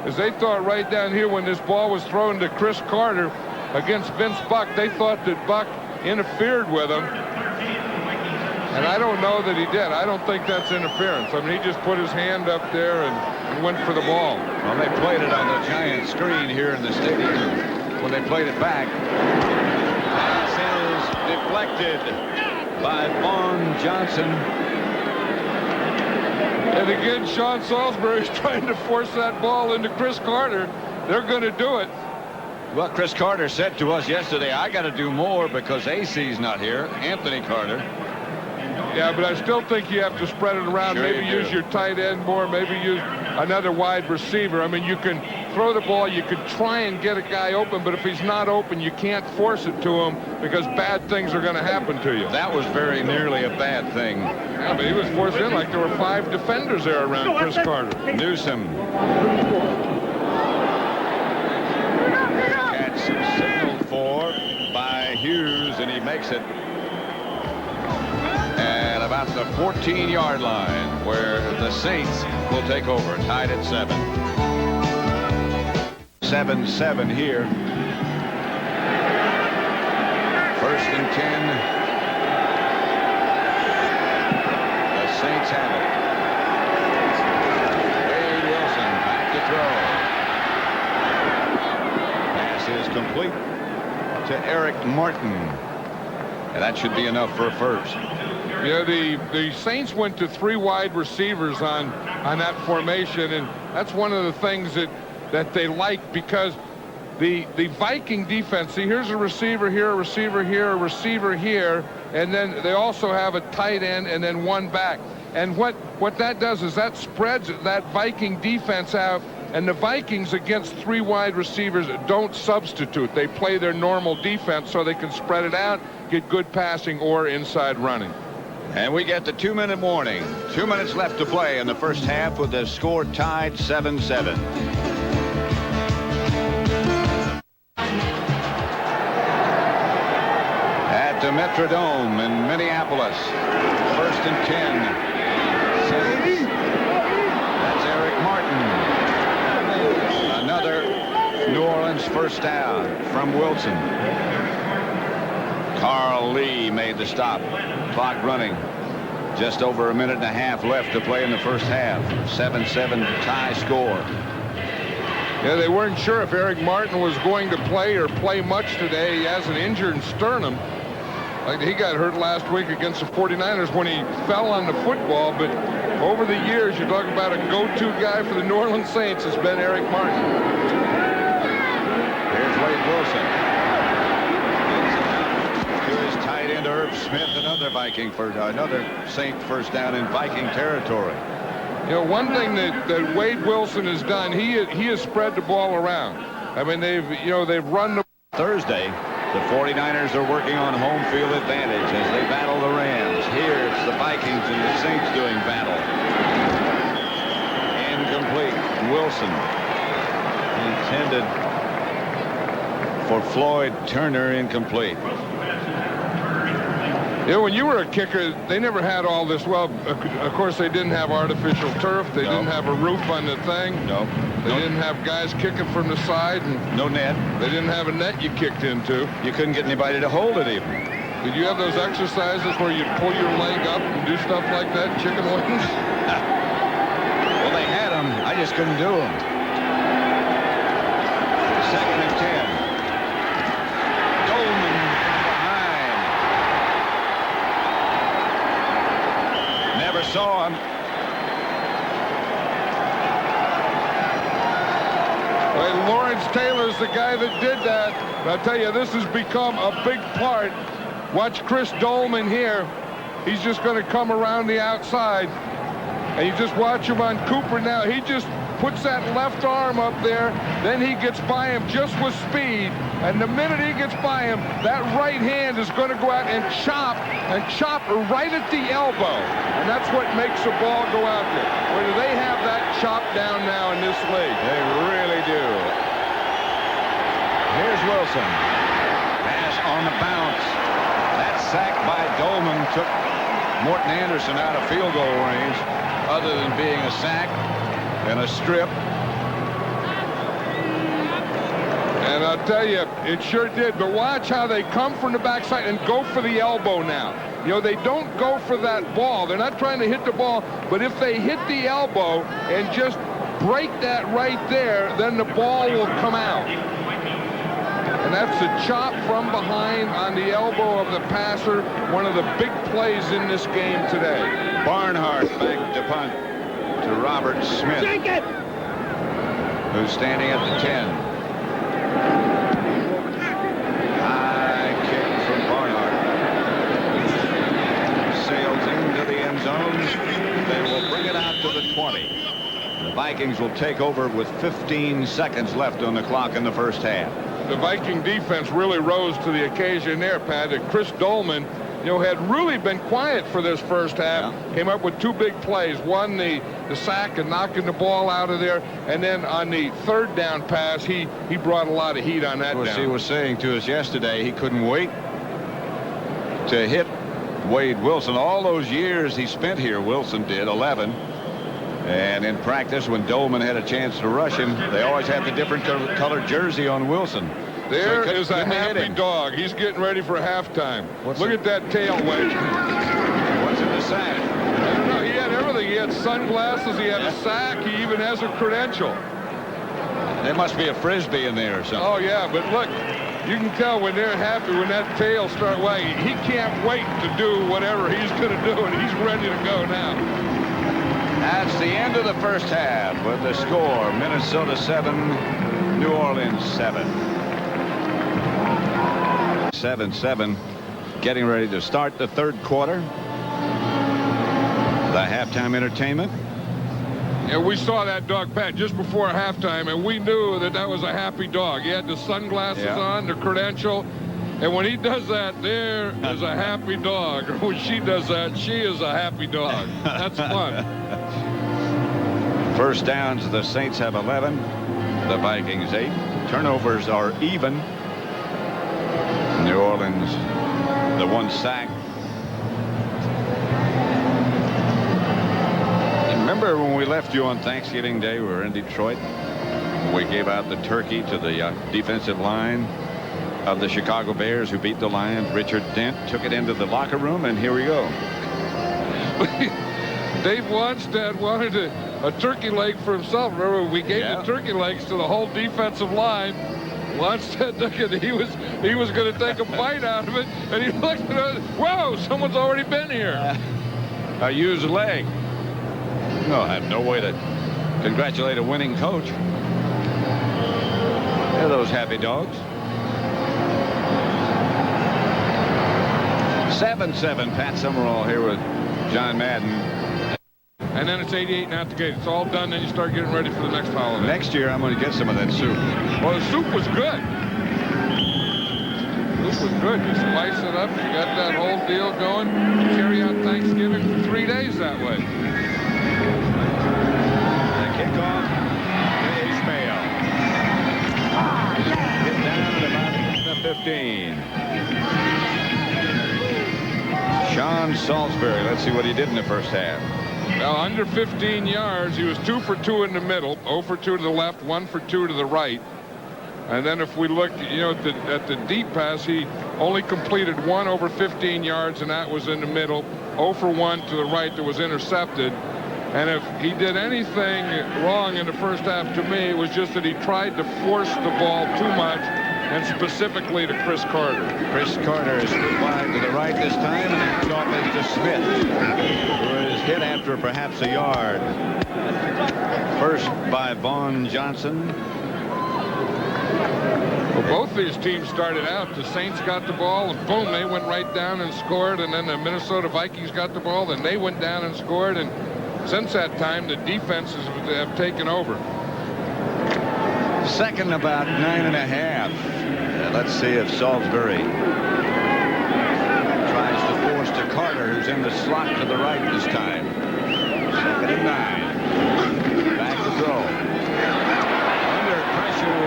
is they thought right down here when this ball was thrown to Chris Carter against Vince Buck, they thought that Buck interfered with him. And I don't know that he did. I don't think that's interference. I mean, he just put his hand up there and went for the ball. Well, they played it on the giant screen here in the stadium. When they played it back, pass is deflected by Vaughn Johnson. And again, Sean Salisbury is trying to force that ball into Chris Carter. They're going to do it. Well, Chris Carter said to us yesterday, I got to do more because AC's not here, Anthony Carter. Yeah, but I still think you have to spread it around. Sure maybe use your tight end more. Maybe use another wide receiver. I mean, you can throw the ball. You could try and get a guy open, but if he's not open, you can't force it to him because bad things are going to happen to you. That was very nearly a bad thing. Yeah, but he was forced in like there were 5 defenders there around Chris Carter. Newsom. Catch signaled for by Hughes, and he makes it at about the 14-yard line where the Saints will take over, tied at 7. 7-7 here. 1st and 10. The Saints have it. Wade Wilson back to throw. Pass is complete to Eric Martin. And that should be enough for a first. Yeah, the Saints went to 3 wide receivers on that formation, and that's one of the things that they like because the Viking defense, see, here's a receiver here, a receiver here, a receiver here, and then they also have a tight end and then 1 back. And what that does is that spreads that Viking defense out, and the Vikings against 3 wide receivers don't substitute. They play their normal defense so they can spread it out, get good passing or inside running. And we get the 2-minute warning. 2 minutes left to play in the first half with the score tied 7-7. At the Metrodome in Minneapolis. 1st and 10. Saints. That's Eric Martin. Another New Orleans first down from Wilson. Carl Lee made the stop. Clock running. Just over a minute and a half left to play in the first half. 7-7 tie score. Yeah, they weren't sure if Eric Martin was going to play or play much today. He has an injured sternum. Like he got hurt last week against the 49ers when he fell on the football. But over the years, you're talking about a go-to guy for the New Orleans Saints. It's been Eric Martin. Here's Wade Wilson. To his tight end Herb Smith, another Saint first down in Viking territory. You know, one thing that Wade Wilson has done, he has spread the ball around. I mean, they've run the Thursday. The 49ers are working on home field advantage as they battle the Rams. Here it's the Vikings and the Saints doing battle. Incomplete. Wilson intended for Floyd Turner, incomplete. Yeah, when you were a kicker, they never had all this. Well, of course, they didn't have artificial turf. They didn't have a roof on the thing. No. They didn't have guys kicking from the side. And no net. They didn't have a net you kicked into. You couldn't get anybody to hold it even. Did you have those exercises where you pull your leg up and do stuff like that, chicken wings? Well, they had them. I just couldn't do them. 2nd and 10. Goldman from behind. Never saw him. the guy that did that. And I'll tell you, this has become a big part. Watch Chris Dolman here. He's just going to come around the outside. And you just watch him on Cooper now. He just puts that left arm up there. Then he gets by him just with speed. And the minute he gets by him, that right hand is going to go out and chop right at the elbow. And that's what makes the ball go out there. Whether they have that chop down now in this league. They really do. Here's Wilson. Pass on the bounce. That sack by Dolman took Morton Anderson out of field goal range, other than being a sack and a strip. And I'll tell you, it sure did. But watch how they come from the backside and go for the elbow now. You know, they don't go for that ball. They're not trying to hit the ball. But if they hit the elbow and just break that right there, then the ball will come out. And that's a chop from behind on the elbow of the passer. One of the big plays in this game today. Barnhart back to punt to Robert Smith, who's standing at the 10. High kick from Barnhart. Sails into the end zone. They will bring it out to the 20. The Vikings will take over with 15 seconds left on the clock in the first half. The Viking defense really rose to the occasion there, Pat. And Chris Dolman, you know, had really been quiet for this first half. Yeah. Came up with two big plays. One, the sack and knocking the ball out of there. And then on the third down pass, he brought a lot of heat on that Of course, down. he was saying to us yesterday he couldn't wait to hit Wade Wilson. All those years he spent here, Wilson did, 11. And in practice, when Dolman had a chance to rush him, they always had the different colored jersey on Wilson. There is a happy dog. He's getting ready for halftime. Look at that tail wedge. What's in the sack? I don't know. He had everything. He had sunglasses. He had a sack. He even has a credential. There must be a Frisbee in there or something. Oh, yeah. But look, you can tell when they're happy, when that tail starts wagging. He can't wait to do whatever he's going to do, and he's ready to go now. That's the end of the first half with the score, Minnesota 7, New Orleans 7. 7-7, getting ready to start the third quarter. The halftime entertainment. And we saw that dog, Pat, just before halftime, and we knew that that was a happy dog. He had the sunglasses on, the credential, and when he does that, there is a happy dog. When she does that, she is a happy dog. That's fun. First downs, the Saints have 11, the Vikings 8. Turnovers are even. New Orleans, the one sack. Remember when we left you on Thanksgiving Day, we were in Detroit. We gave out the turkey to the defensive line of the Chicago Bears, who beat the Lions. Richard Dent took it into the locker room, and here we go. Dave Wanstead wanted a turkey leg for himself. Remember, we gave the turkey legs to the whole defensive line. Wanstead took it. He was going to take a bite out of it, and he looked at us. Whoa! Someone's already been here. A used leg. No, I have no way to congratulate a winning coach. They're those happy dogs. 7-7. Pat Summerall here with John Madden. And then it's 88 out the gate. It's all done. Then you start getting ready for the next holiday. Next year, I'm going to get some of that soup. Well, the soup was good. The soup was good. You spice it up. You got that whole deal going. You carry out Thanksgiving for 3 days that way. The kickoff to Ishmael. Get down at about the 15. Sean Salisbury. Let's see what he did in the first half. Now, under 15 yards, he was 2 for 2 in the middle, 0 for 2 to the left, 1 for 2 to the right. And then if we look, you know, at the deep pass, he only completed 1 over 15 yards, and that was in the middle. 0 for 1 to the right that was intercepted. And if he did anything wrong in the first half, to me, it was just that he tried to force the ball too much, and specifically to Chris Carter. Chris Carter is wide to the right this time, and it's off to Smith, who is hit after perhaps a yard. First by Vaughn Johnson. Both these teams started out. The Saints got the ball, and boom, they went right down and scored. And then the Minnesota Vikings got the ball, and they went down and scored. And since that time, the defenses have taken over. Second about 9.5. Let's see if Salisbury tries to force to Carter, who's in the slot to the right this time. Second and 9. Back to throw. Under pressure.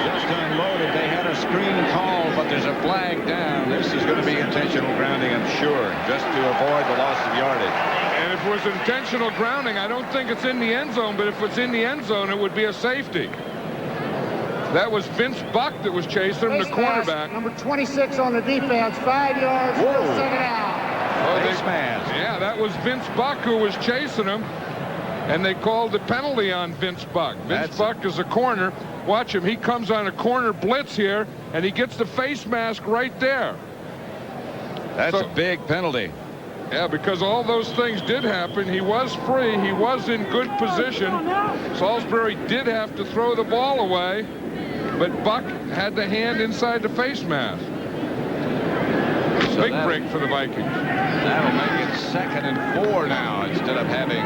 Just unloaded. They had a screen call, but there's a flag down. This is going to be intentional grounding, I'm sure, just to avoid the loss of yardage. And if it was intentional grounding, I don't think it's in the end zone, but if it's in the end zone, it would be a safety. That was Vince Buck that was chasing him, the quarterback. Number 26 on the defense, 5 yards, still second out. Face mask. Yeah, that was Vince Buck who was chasing him, and they called the penalty on Vince Buck. Vince Buck is a corner. Watch him. He comes on a corner blitz here, and he gets the face mask right there. That's a big penalty. Yeah, because all those things did happen. He was free. He was in good position. Salisbury did have to throw the ball away, but Buck had the hand inside the face mask. So big break for the Vikings. That'll make it 2nd and 4 now instead of having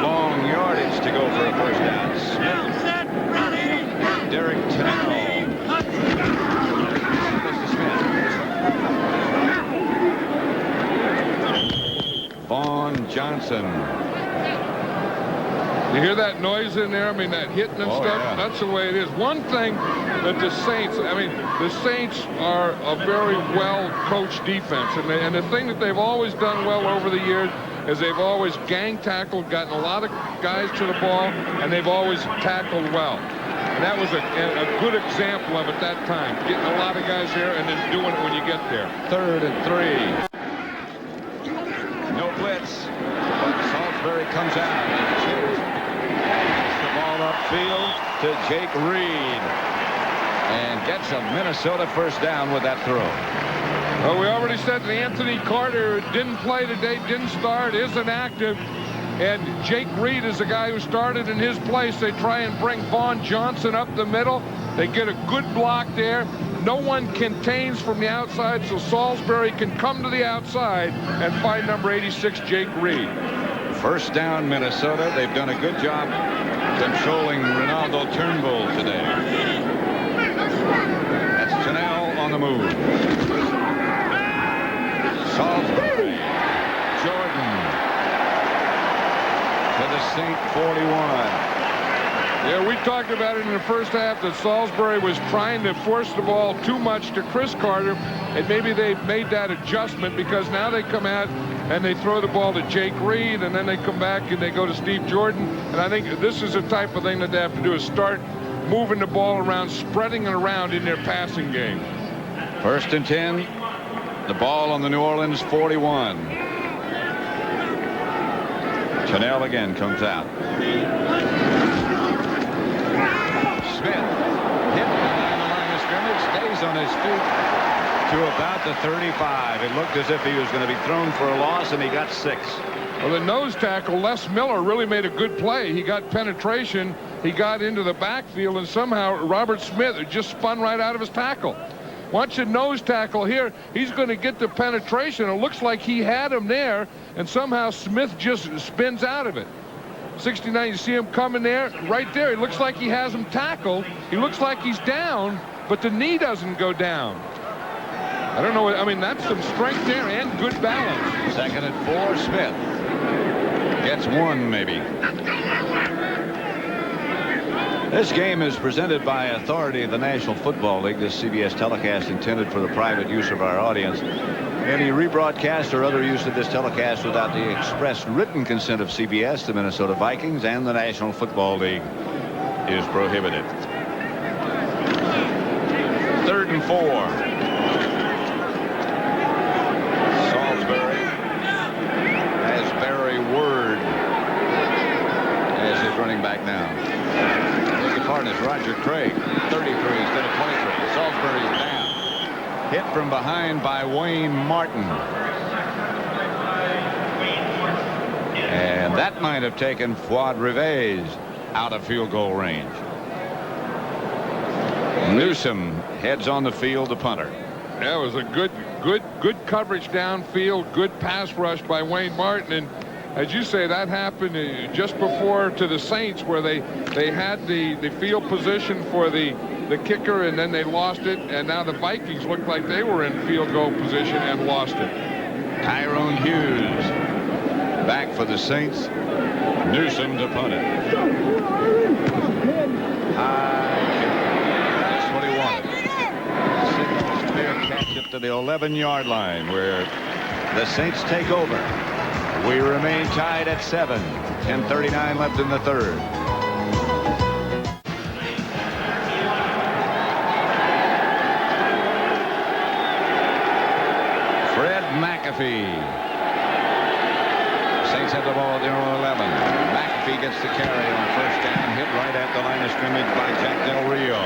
long yardage to go for a first down. Smith. Derek Tennell. Vaughn Johnson. You hear that noise in there? I mean, that hitting and stuff? Yeah. That's the way it is. One thing that the Saints are a very well-coached defense. And the thing that they've always done well over the years is they've always gang tackled, gotten a lot of guys to the ball, and they've always tackled well. And that was a good example of it that time. Getting a lot of guys there and then doing it when you get there. 3rd and 3. No blitz, but Salisbury comes out and passes the ball upfield to Jake Reed and gets a Minnesota first down with that throw. Well, we already said that Anthony Carter didn't play today, didn't start, isn't active. And Jake Reed is the guy who started in his place. They try and bring Vaughn Johnson up the middle. They get a good block there. No one contains from the outside, so Salisbury can come to the outside and find number 86, Jake Reed. First down, Minnesota. They've done a good job controlling Ronaldo Turnbull today. That's Tennell on the move. Salisbury. Jordan. To the Saint 41. Yeah, we talked about it in the first half that Salisbury was trying to force the ball too much to Chris Carter, and maybe they made that adjustment because now they come out and they throw the ball to Jake Reed, and then they come back and they go to Steve Jordan. And I think this is the type of thing that they have to do is start moving the ball around, spreading it around in their passing game. 1st and 10. The ball on the New Orleans 41. Tennell again comes out. Smith hit behind the line of scrimmage, stays on his feet to about the 35. It looked as if he was going to be thrown for a loss, and he got 6. Well, the nose tackle, Les Miller, really made a good play. He got penetration. He got into the backfield, and somehow Robert Smith just spun right out of his tackle. Watch the nose tackle here. He's going to get the penetration. It looks like he had him there, and somehow Smith just spins out of it. 69, you see him coming there, right there. It looks like he has him tackled. He looks like he's down, but the knee doesn't go down. I don't know. I mean, that's some strength there and good balance. 2nd and 4, Smith. Gets 1, maybe. This game is presented by authority of the National Football League. This CBS telecast intended for the private use of our audience. Any rebroadcast or other use of this telecast without the express written consent of CBS, the Minnesota Vikings, and the National Football League is prohibited. 3rd and 4. Salisbury has Barry Word as his running back now. Big partner is Roger Craig, 33 instead of 23. Salisbury's down. Hit from behind by Wayne Martin. And that might have taken Fuad Rivez out of field goal range. Newsom heads on the field, the punter. That was a good coverage downfield, good pass rush by Wayne Martin. And as you say, that happened just before to the Saints, where they had the field position for the kicker, and then they lost it. And now the Vikings looked like they were in field goal position and lost it. Tyrone Hughes back for the Saints. Newsom to punt it. That's what he wanted. Signals clear catch up to the 11-yard line, where the Saints take over. We remain tied at 7. 10:39 left in the third. Fred McAfee. Saints have the ball at their own 11. McAfee gets the carry on first down, hit right at the line of scrimmage by Jack Del Rio.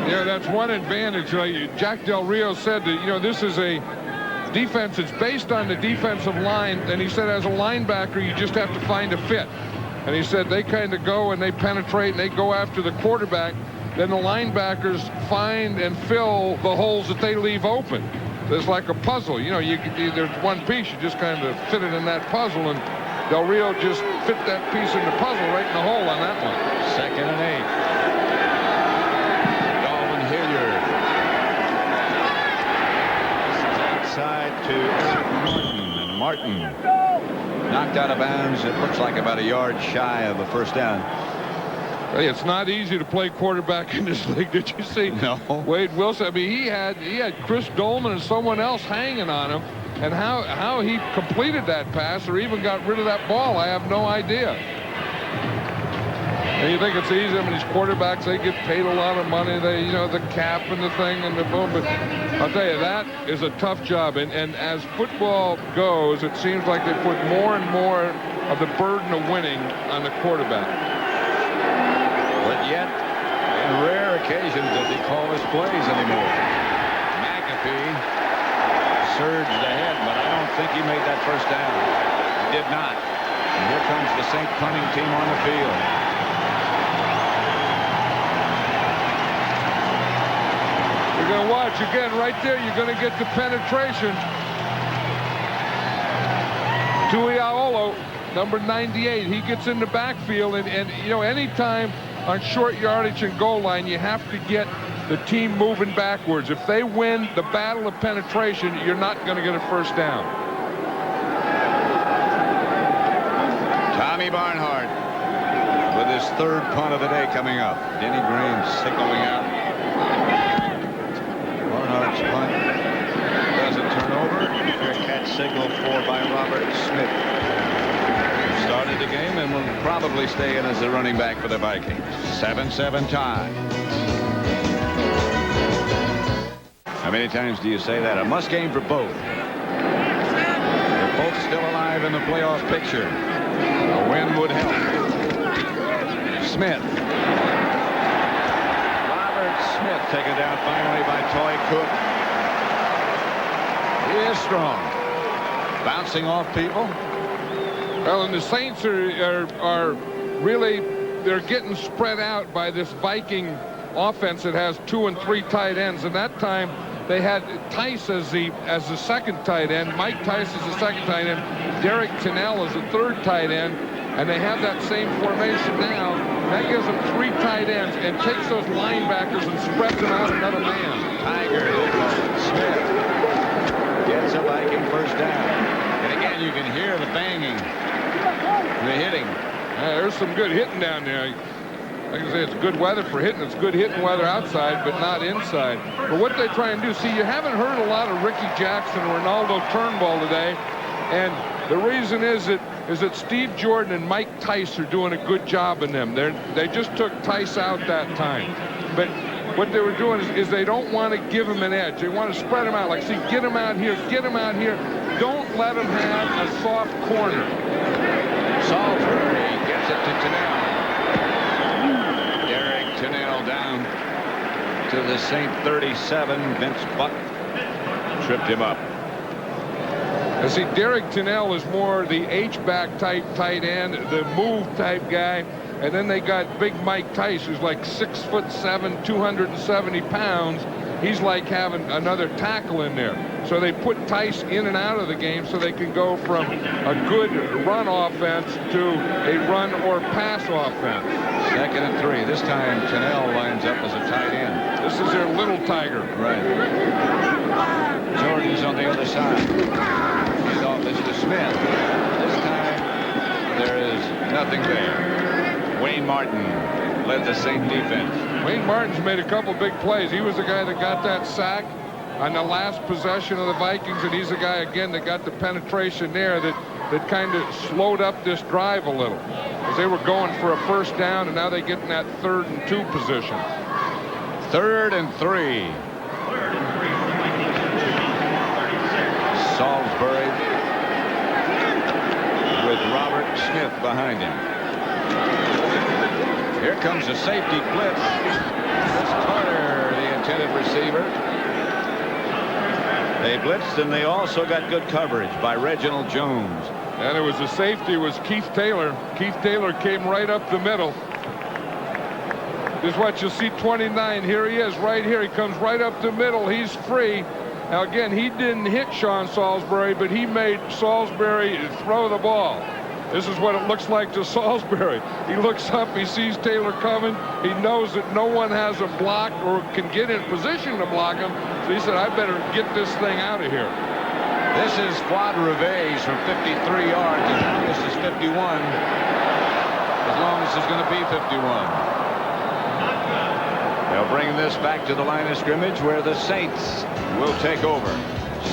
Yeah, that's one advantage. Jack Del Rio said that, this is a defense. It's based on the defensive line. And he said, as a linebacker, you just have to find a fit. And he said they kind of go and they penetrate and they go after the quarterback. Then the linebackers find and fill the holes that they leave open. It's like a puzzle. There's one piece. You just kind of fit it in that puzzle. And Del Rio just fit that piece in the puzzle right in the hole on that one. 2nd and 8. Outside to Martin, and Martin knocked out of bounds. It looks like about a yard shy of a first down. Hey, it's not easy to play quarterback in this league. Did you see? No. Wade Wilson? I mean, he had Chris Dolman and someone else hanging on him, and how he completed that pass or even got rid of that ball, I have no idea. And you think it's easy? I mean, these quarterbacks, they get paid a lot of money. They, the cap and the thing and the boom. But I'll tell you, that is a tough job. And as football goes, it seems like they put more and more of the burden of winning on the quarterback. But yet, in rare occasions, does he call his plays anymore. McAfee surged ahead, but I don't think he made that first down. He did not. And here comes the Saint punting team on the field. You're going to watch again right there. You're going to get the penetration. Tuiaolo, number 98, he gets in the backfield, and anytime on short yardage and goal line, you have to get the team moving backwards. If they win the battle of penetration, you're not going to get a first down. Tommy Barnhart with his third punt of the day coming up. Denny Green signaling out. Barnhart's punt doesn't turn over. Fair catch signal for by Robert Smith. Started the game and will probably stay in as the running back for the Vikings. 7-7 tie. How many times do you say that? A must game for both. They're both still alive in the playoff picture. A win would help. Smith. Robert Smith taken down finally by Toy Cook. He is strong. Bouncing off people. Well, and the Saints are really, they're getting spread out by this Viking offense that has 2 and 3 tight ends. And that time they had Tice as the second tight end, Mike Tice as the second tight end, Derek Tennell as the third tight end, and they have that same formation now. That gives them 3 tight ends and takes those linebackers and spreads them out another man. Tiger Smith gets a Viking first down. And again, you can hear the banging. The hitting. There's some good hitting down there. Like I say, it's good weather for hitting. It's good hitting weather outside, but not inside. But what they try and do, see, you haven't heard a lot of Ricky Jackson or Ronaldo Turnbull today, and the reason is that Steve Jordan and Mike Tice are doing a good job in them. They just took Tice out that time. But what they were doing is they don't want to give him an edge. They want to spread him out. Like, see, get him out here, get him out here. Don't let him have a soft corner. Salisbury gets it to Tennell. Derek Tennell down to the Saint 37. Vince Buck tripped him up. I see Derek Tennell is more the H-back type tight end, the move type guy. And then they got big Mike Tice, who's like 6'7", 270 pounds. He's like having another tackle in there. So they put Tice in and out of the game so they can go from a good run offense to a run or pass offense. 2nd and 3. This time Cannell lines up as a tight end. This is their little tiger. Right. Jordan's on the other side. He's off this to Smith. This time there is nothing there. Wayne Martin led the Saint defense. Wayne Martin's made a couple big plays. He was the guy that got that sack on the last possession of the Vikings, and he's the guy again that got the penetration there that kind of slowed up this drive a little, because they were going for a first down, and now they get in that 3rd and 2 position. 3rd and 3. Salisbury with Robert Smith behind him. Here comes a safety blitz. It's Carter, the intended receiver. They blitzed, and they also got good coverage by Reginald Jones. And it was the safety was Keith Taylor. Keith Taylor came right up the middle. This is what you'll see, 29. Here he is right here. He comes right up the middle. He's free. Now, again, he didn't hit Sean Salisbury, but he made Salisbury throw the ball. This is what it looks like to Salisbury. He looks up, he sees Taylor coming. He knows that no one has a block or can get in position to block him. So he said, I better get this thing out of here. This is Fuad Reves from 53 yards. As long as this is 51. As long as it's going to be 51. They'll bring this back to the line of scrimmage where the Saints will take over.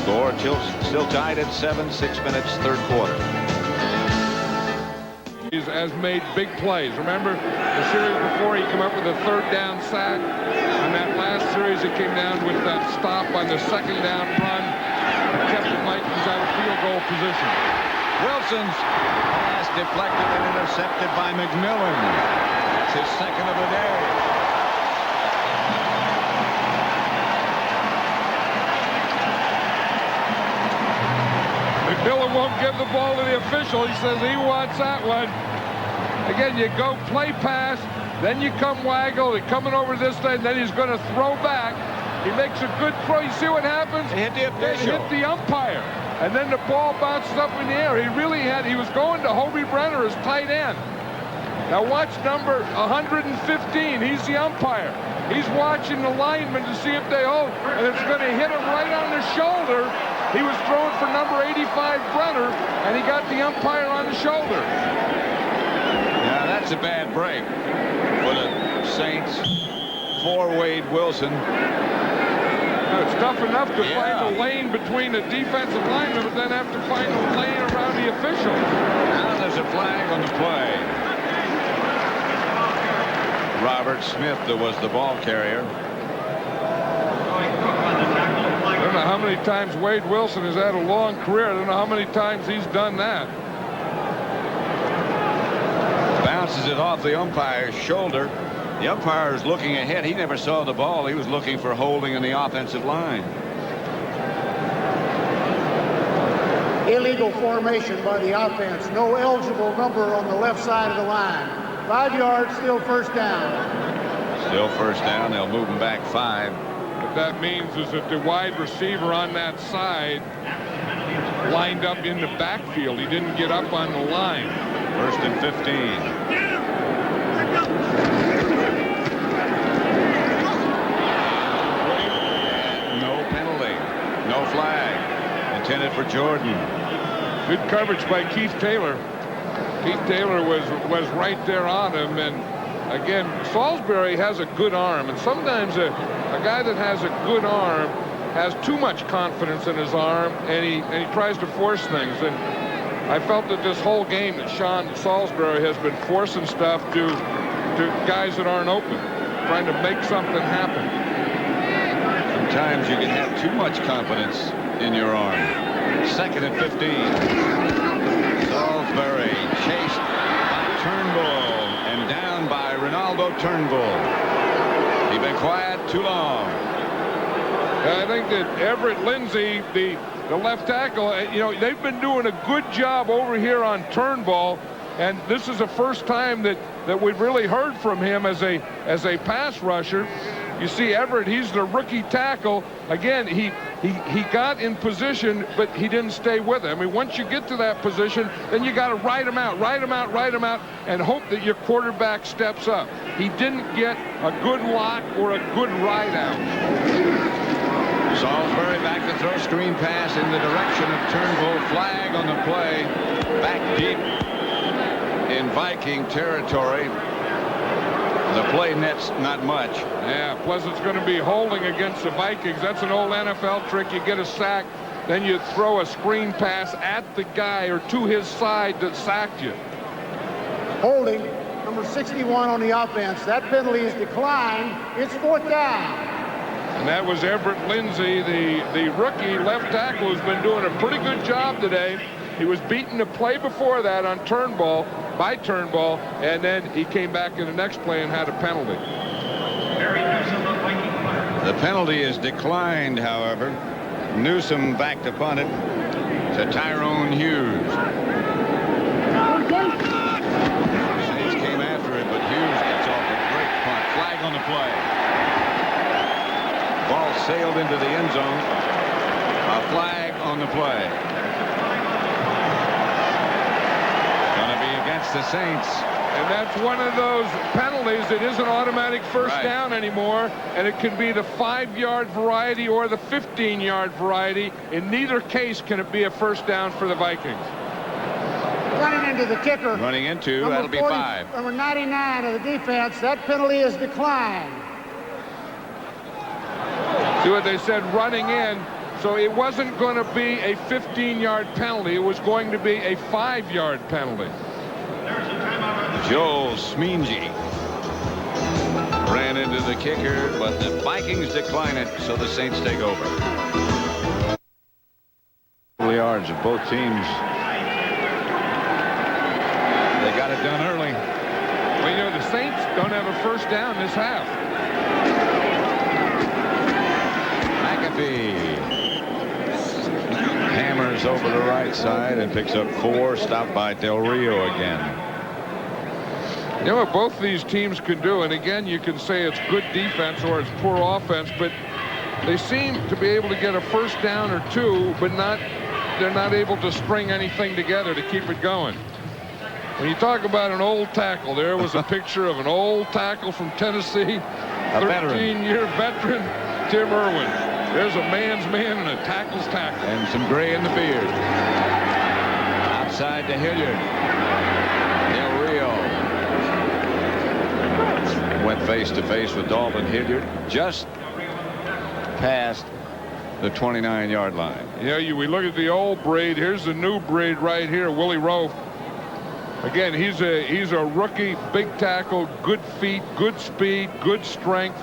Score still tied at 7, 6 minutes, 3rd quarter. Has made big plays. Remember the series before, he came up with a 3rd down sack. On that last series, it came down with that stop on the 2nd down run and kept the Vikings out of field goal position. Wilson's pass deflected and intercepted by McMillan. That's his 2nd of the day. McMillan won't give the ball to the official. He says he wants that one. Again, you go play pass, then you come waggle, you're coming over this side, then he's going to throw back. He makes a good throw. You see what happens? He hit the official. He hit the umpire. And then the ball bounces up in the air. He was going to Hobie Brenner as tight end. Now watch number 115. He's the umpire. He's watching the linemen to see if they hold, and it's going to hit him right on the shoulder. He was throwing for number 85 Brenner, and he got the umpire on the shoulder. Yeah, that's a bad break for the Saints. For Wade Wilson. It's tough enough to find a lane between the defensive linemen, but then have to find a lane around the official. Now there's a flag on the play. Robert Smith, that was the ball carrier. I don't know how many times Wade Wilson has had a long career. I don't know how many times he's done that. Bounces it off the umpire's shoulder. The umpire is looking ahead. He never saw the ball. He was looking for holding in the offensive line. Illegal formation by the offense. No eligible number on the left side of the line. 5 yards, still 1st down. Still 1st down. They'll move him back 5. What that means is that the wide receiver on that side lined up in the backfield. He didn't get up on the line. 1st and 15. No penalty. No flag. Intended for Jordan. Good coverage by Keith Taylor. Keith Taylor was right there on him, and again, Salisbury has a good arm, and sometimes a guy that has a good arm has too much confidence in his arm, and he tries to force things. And I felt that this whole game that Sean Salisbury has been forcing stuff to guys that aren't open, trying to make something happen. Sometimes you can have too much confidence in your arm. 2nd and 15. Salisbury chased by Turnbull and down by Ronaldo Turnbull. He's been quiet too long. I think that Everett Lindsay, the left tackle, they've been doing a good job over here on Turnbull. And this is the first time that we've really heard from him as a pass rusher. You see Everett, he's the rookie tackle. Again, he got in position, but he didn't stay with it. I mean, once you get to that position, then you got to ride him out, and hope that your quarterback steps up. He didn't get a good lock or a good ride out. Salisbury back to throw, screen pass in the direction of Turnbull. Flag on the play. Back deep in Viking territory. The play net's not much. Yeah, plus it's going to be holding against the Vikings. That's an old NFL trick. You get a sack, then you throw a screen pass at the guy or to his side that sacked you. Holding, number 61 on the offense. That penalty is declined. It's 4th down. And that was Everett Lindsey, the rookie left tackle, who's been doing a pretty good job today. He was beaten the play before that on by Turnbull, and then he came back in the next play and had a penalty. The penalty is declined, however. Newsom back to punt it to Tyrone Hughes. Saints came after it, but Hughes gets off a great punt. Flag on the play. Ball sailed into the end zone. A flag on the play. The Saints. And that's one of those penalties that isn't automatic first down anymore, and it can be the 5-yard variety or the 15-yard variety. In neither case can it be a first down for the Vikings. Running into the kicker. Running into, number that'll be 40, 5. Number 99 of the defense. That penalty is declined. See what they said, running in. So it wasn't going to be a 15-yard penalty. It was going to be a 5-yard penalty. Joel Smeanji ran into the kicker, but the Vikings decline it, so the Saints take over. Yards of both teams. They got it done early. Well, you know, the Saints don't have a first down this half. McAfee hammers over the right side and picks up 4. Stopped by Del Rio again. You know what both these teams can do, and again, you can say it's good defense or it's poor offense, but they seem to be able to get a first down or 2, but they're not able to string anything together to keep it going. When you talk about an old tackle, there was a picture of an old tackle from Tennessee, 13-year veteran, Tim Irwin. There's a man's man and a tackle's tackle. And some gray in the beard. Outside to Hilliard. Del Rio went face-to-face with Dalton Hilliard just past the 29-yard line. Yeah, we look at the old breed. Here's the new breed right here, Willie Rowe. Again, he's a rookie, big tackle, good feet, good speed, good strength.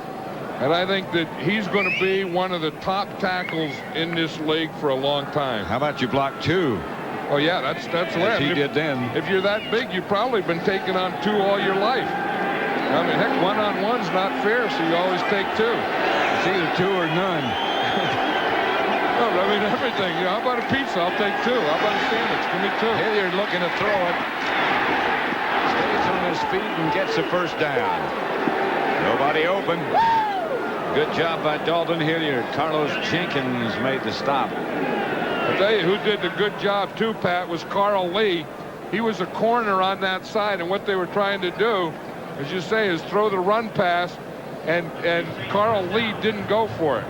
And I think that he's going to be one of the top tackles in this league for a long time. How about you block 2? Oh, yeah, that's left. He did then. If you're that big, you've probably been taking on 2 all your life. I mean, heck, one-on-one's not fair, so you always take 2. It's either 2 or none. No, I mean, everything. You know, how about a pizza? I'll take 2. How about a sandwich? Give me 2. Hilliard looking to throw it. Stays on his feet and gets a first down. Nobody open. Good job by Dalton Hilliard. Carlos Jenkins made the stop. I'll tell you who did the good job too, Pat, was Carl Lee. He was a corner on that side, and what they were trying to do, as you say, is throw the run pass, and Carl Lee didn't go for it.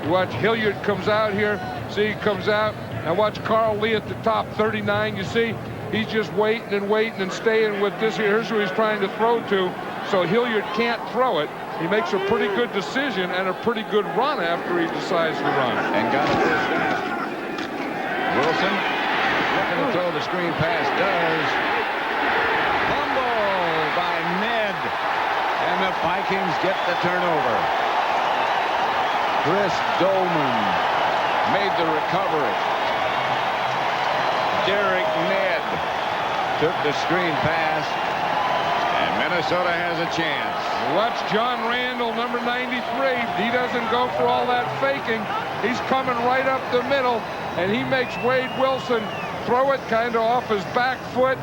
You watch Hilliard comes out here. See, he comes out. Now watch Carl Lee at the top, 39. You see, he's just waiting and staying with this here. Here's who he's trying to throw to. So Hilliard can't throw it. He makes a pretty good decision and a pretty good run after he decides to run. And got it first down. Wilson looking to throw the screen pass. Does. Fumble by Ned. And the Vikings get the turnover. Chris Dolman made the recovery. Derek Ned took the screen pass. And Minnesota has a chance. Watch John Randall, number 93. He doesn't go for all that faking. He's coming right up the middle, and he makes Wade Wilson throw it kind of off his back foot.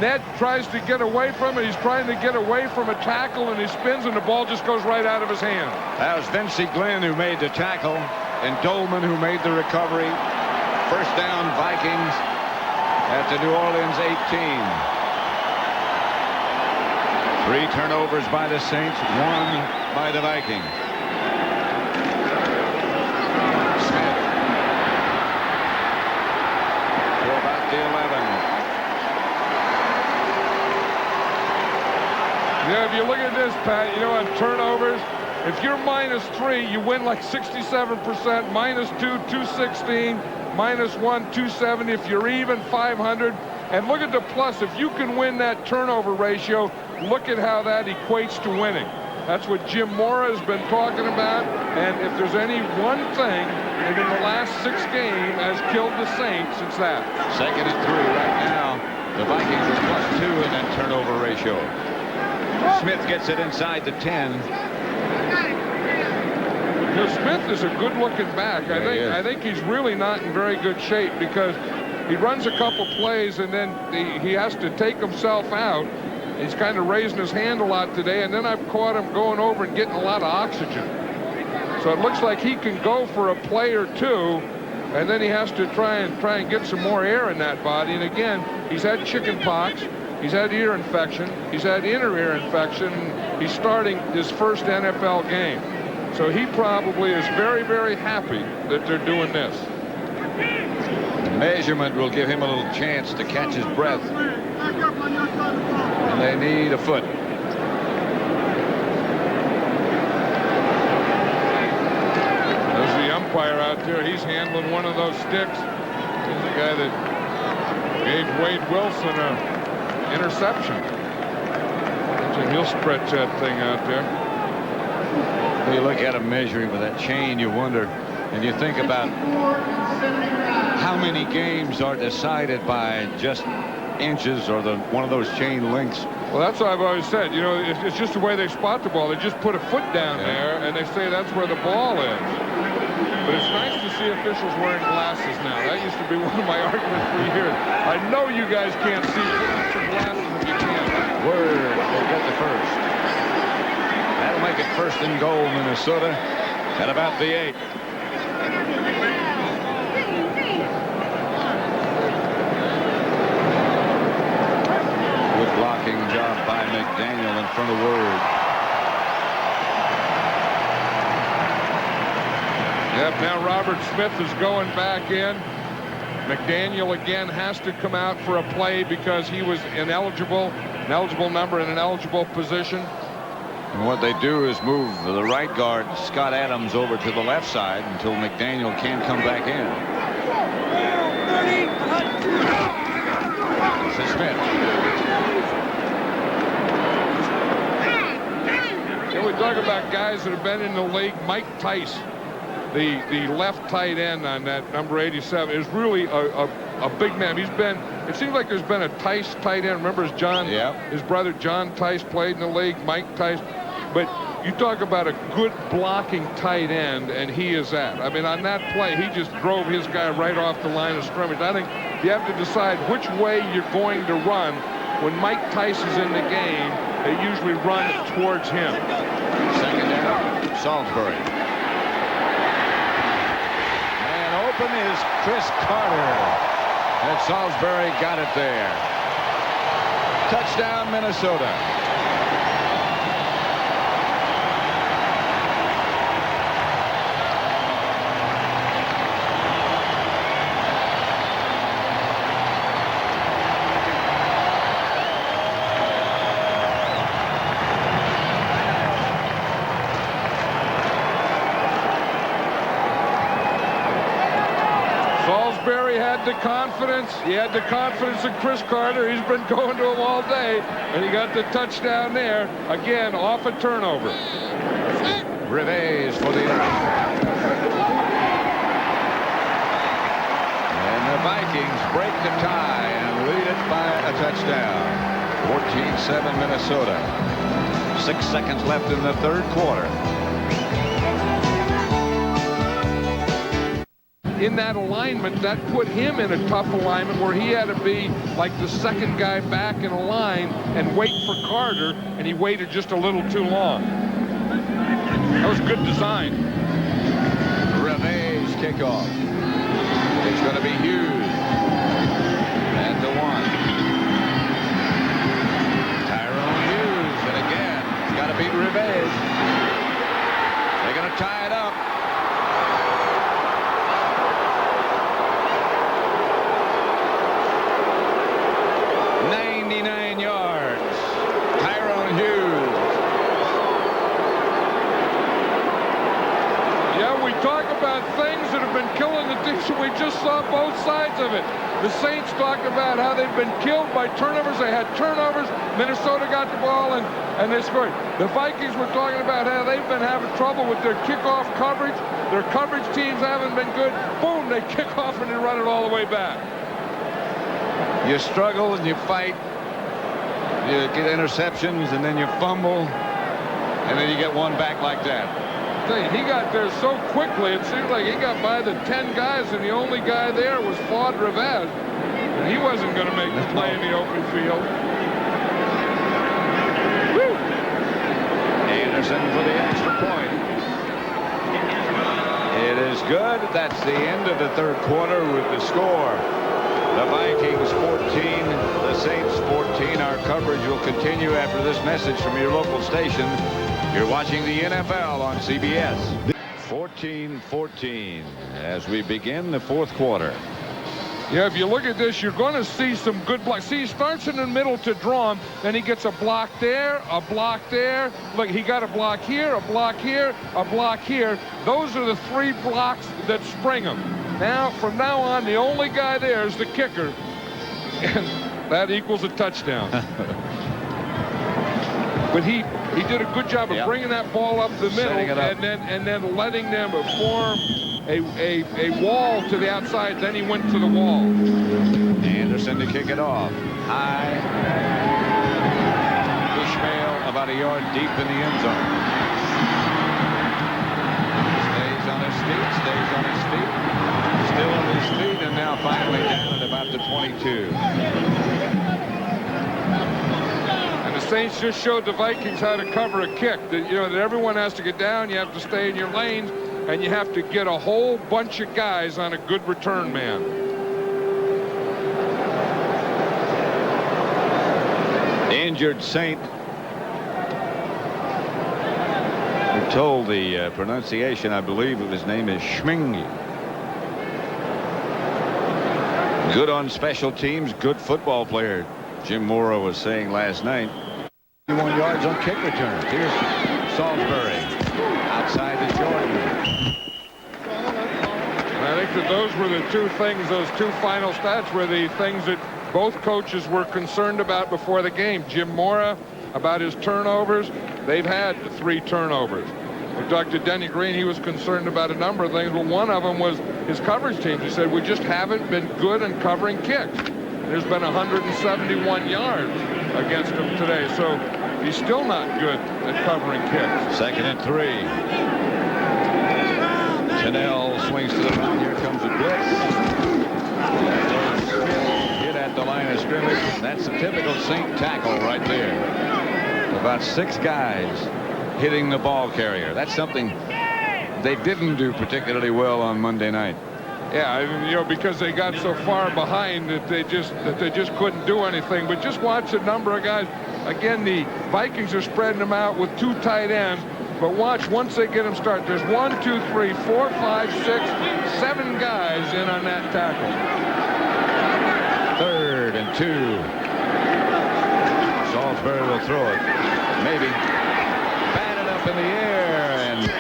Ned tries to get away from it. He's trying to get away from a tackle, and he spins, and the ball just goes right out of his hand. That was Vincey Glenn who made the tackle, and Dolman who made the recovery. First down, Vikings at the New Orleans 18. 3 turnovers by the Saints, 1 by the Vikings. Smith to about the 11. Yeah, if you look at this, Pat, you know, on turnovers, if you're -3, you win like 67%, -2, 216, -1, 270. If you're even, 500. And look at the plus. If you can win that turnover ratio, look at how that equates to winning. That's what Jim Mora has been talking about. And if there's any one thing that in the last 6 games has killed the Saints, it's that. 2nd and 3 right now. The Vikings are +2 in that turnover ratio. Smith gets it inside the 10. You know, Smith is a good-looking back. I think he's really not in very good shape because he runs a couple plays and then he has to take himself out. He's kind of raising his hand a lot today, and then I've caught him going over and getting a lot of oxygen. So it looks like he can go for a play or two, and then he has to try and get some more air in that body. And again, he's had chicken pox. He's had ear infection. He's had inner ear infection. He's starting his first NFL game. So he probably is very, very happy that they're doing this. The measurement will give him a little chance to catch his breath. And they need a foot. There's the umpire out there. He's handling one of those sticks. He's the guy that gave Wade Wilson an interception. He'll stretch that thing out there. When you look at him measuring with that chain, you wonder, and you think about how many games are decided by just inches or one of those chain links. Well, that's what I've always said. You know, it's just the way they spot the ball. They just put a foot down there, and they say that's where the ball is. But it's nice to see officials wearing glasses now. That used to be one of my arguments for years. I know you guys can't see. Put on some glasses if you can. Word will get the first. That'll make it 1st and goal, Minnesota, at about the 8. Good blocking job by McDaniel in front of Word. Yep, now Robert Smith is going back in. McDaniel again has to come out for a play because he was ineligible, an eligible number in an eligible position. And what they do is move the right guard, Scott Adams, over to the left side until McDaniel can come back in. This is Smith. Here we talk about guys that have been in the league. Mike Tice, the left tight end on that number 87, is really a big man. He's been, it seems like there's been a Tice tight end. Remember his brother John Tice played in the league, Mike Tice. But you talk about a good blocking tight end, and he is that. I mean, on that play, he just drove his guy right off the line of scrimmage. I think you have to decide which way you're going to run. When Mike Tice is in the game, they usually run towards him. 2nd down, Salisbury. And open is Chris Carter. And Salisbury got it there. Touchdown, Minnesota. The confidence. He had the confidence in Chris Carter. He's been going to him all day, and he got the touchdown there. Again, off a turnover. Reves for the and the Vikings break the tie and lead it by a touchdown. 14-7 Minnesota. 6 seconds left in the 3rd quarter. in that alignment, that put him in a tough alignment where he had to be like the second guy back in a line and wait for Carter, and he waited just a little too long. That was good design. Reve's kickoff. It's going to be Hughes. And the one. Tyrone Hughes. And again, he's got to beat Revez. They're going to tie it up. Things that have been killing the teams. We just saw both sides of it. The Saints talked about how they've been killed by turnovers. They had turnovers. Minnesota got the ball and they scored. The Vikings were talking about how they've been having trouble with their kickoff coverage. Their coverage teams haven't been good. Boom, they kick off and they run it all the way back. You struggle and you fight. You get interceptions and then you fumble. And then you get one back like that. He got there so quickly, it seemed like he got by the 10 guys, and the only guy there was Claude Revez. And he wasn't going to make the play in the open field. Woo. Anderson for the extra point. It is good. That's the end of the third quarter with the score. The Vikings 14, the Saints 14. Our coverage will continue after this message from your local station. You're watching the NFL on CBS. 14-14 as we begin the fourth quarter. Yeah, if you look at this, you're going to see some good blocks. See, he starts in the middle to draw him, then he gets a block there, a block there. Look, he got a block here, a block here, a block here. Those are the three blocks that spring him. Now, from now on, the only guy there is the kicker, and that equals a touchdown. But he did a good job of bringing that ball up the middle and then letting them form a wall to the outside. Then he went to the wall. Anderson to kick it off. High. Ishmael about a yard deep in the end zone. Stays on his feet. Stays on his feet. Still on his feet, and now finally down at about the 22. The Saints just showed the Vikings how to cover a kick. That everyone has to get down. You have to stay in your lanes, and you have to get a whole bunch of guys on a good return man. The injured Saint. We're told the pronunciation, I believe, of his name is Schmingy. Good on special teams, good football player. Jim Mora was saying last night. 51 yards on kick returns. Here's Salisbury outside the Jordan. I think that those were the two things, those two final stats were the things that both coaches were concerned about before the game. Jim Mora about his turnovers. They've had 3 turnovers. With Dr. Denny Green, he was concerned about a number of things. Well, one of them was his coverage teams. He said, we just haven't been good in covering kicks. There's been 171 yards against him today, so he's still not good at covering kicks. 2nd and 3. Chanel swings to the ground. Here comes a blitz. Hit at the line of scrimmage. That's the typical Saint tackle right there. About 6 guys hitting the ball carrier. That's something they didn't do particularly well on Monday night. Yeah, because they got so far behind that they just couldn't do anything. But just watch the number of guys. Again, the Vikings are spreading them out with 2 tight ends. But watch, once they get them started, there's 1, 2, 3, 4, 5, 6, 7 guys in on that tackle. 3rd and 2. Salisbury will throw it. Maybe. Batted up in the air and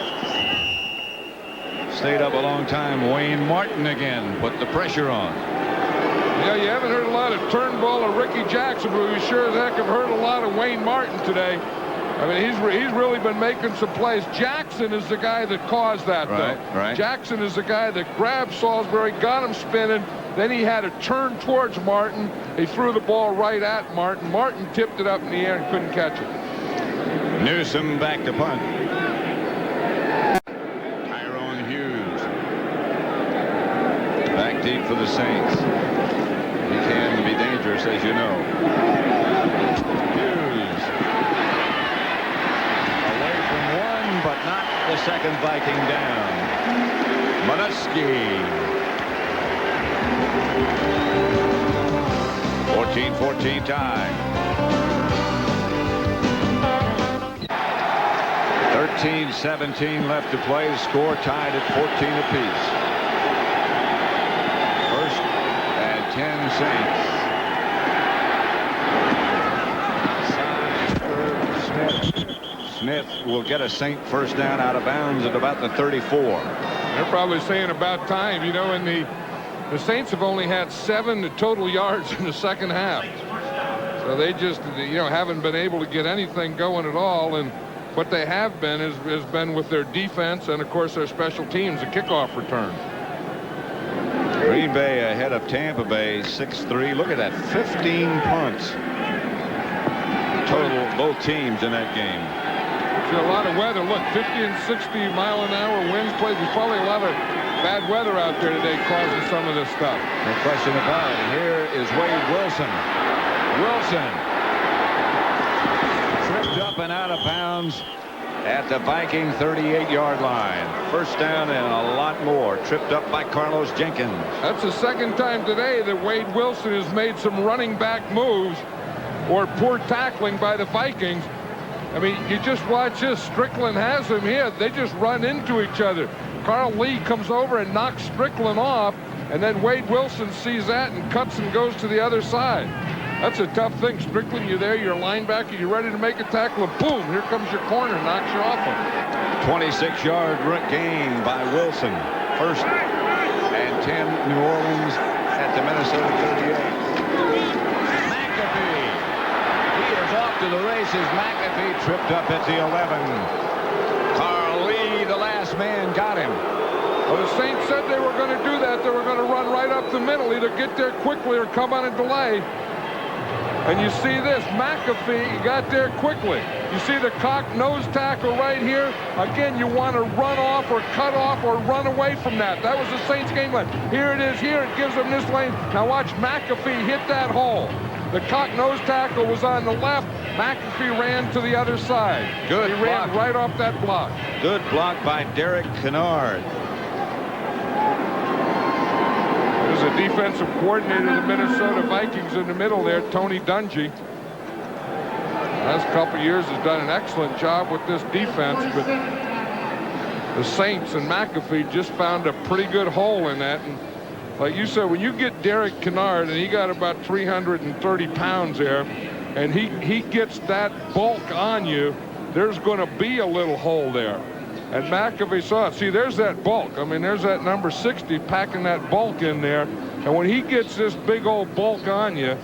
stayed up a long time. Wayne Martin again put the pressure on. Yeah, you haven't heard a lot of Turnbull or Ricky Jackson, but we sure as heck have heard a lot of Wayne Martin today. I mean, he's really been making some plays. Jackson is the guy that caused that, though. Right. Jackson is the guy that grabbed Salisbury, got him spinning. Then he had to turn towards Martin. He threw the ball right at Martin. Martin tipped it up in the air and couldn't catch it. Newsom back to punt. for the Saints. He can be dangerous, as you know. Hughes. Away from one, but not the second Viking down. Minuski. 14-14 tie. 13-17 left to play. Score tied at 14 apiece. First and 10 Saints. Smith will get a Saint first down out of bounds at about the 34. They're probably saying about time. You know, and the Saints have only had 7 total yards in the second half. So they just, haven't been able to get anything going at all. And what they have been has been with their defense and, of course, their special teams, the kickoff return. Green Bay ahead of Tampa Bay 6-3. Look at that, 15 punts total, both teams in that game. A lot of weather. Look, 50 and 60 mile an hour winds plays. There's probably a lot of bad weather out there today causing some of this stuff. No question about it. Here is Wade Wilson. Tripped up and out of bounds at the Viking 38-yard line. First down and a lot more. Tripped up by Carlos Jenkins. That's the second time today that Wade Wilson has made some running back moves or poor tackling by the Vikings. I mean, you just watch this. Strickland has him here. They just run into each other. Carl Lee comes over and knocks Strickland off, and then Wade Wilson sees that and cuts and goes to the other side. That's a tough thing. Strickland, you're there, you're a linebacker, you're ready to make a tackle, and boom, here comes your corner, knocks you off him. 26-yard gain by Wilson. First and 10 New Orleans at the Minnesota 38. Off to the races. McAfee tripped up at the 11. Carl Lee, the last man, got him. Well, the Saints said they were going to do that. They were going to run right up the middle, either get there quickly or come on a delay. And you see this, McAfee got there quickly. You see the cock nose tackle right here. Again, you want to run off or cut off or run away from that. That was the Saints game plan. Here it is here. It gives them this lane. Now watch McAfee hit that hole. The cock nose tackle was on the left. McAfee ran to the other side. Good He block. ran right off that block. Good block by Derek Kennard. There's a defensive coordinator of the Minnesota Vikings in the middle there, Tony Dungy. Last couple of years has done an excellent job with this defense, but the Saints and McAfee just found a pretty good hole in that. And like you said, when you get Derek Kennard, and he got about 330 pounds there, and he gets that bulk on you, there's going to be a little hole there. And McAfee saw it. See, there's that bulk. I mean, there's that number 60 packing that bulk in there. And when he gets this big old bulk on you,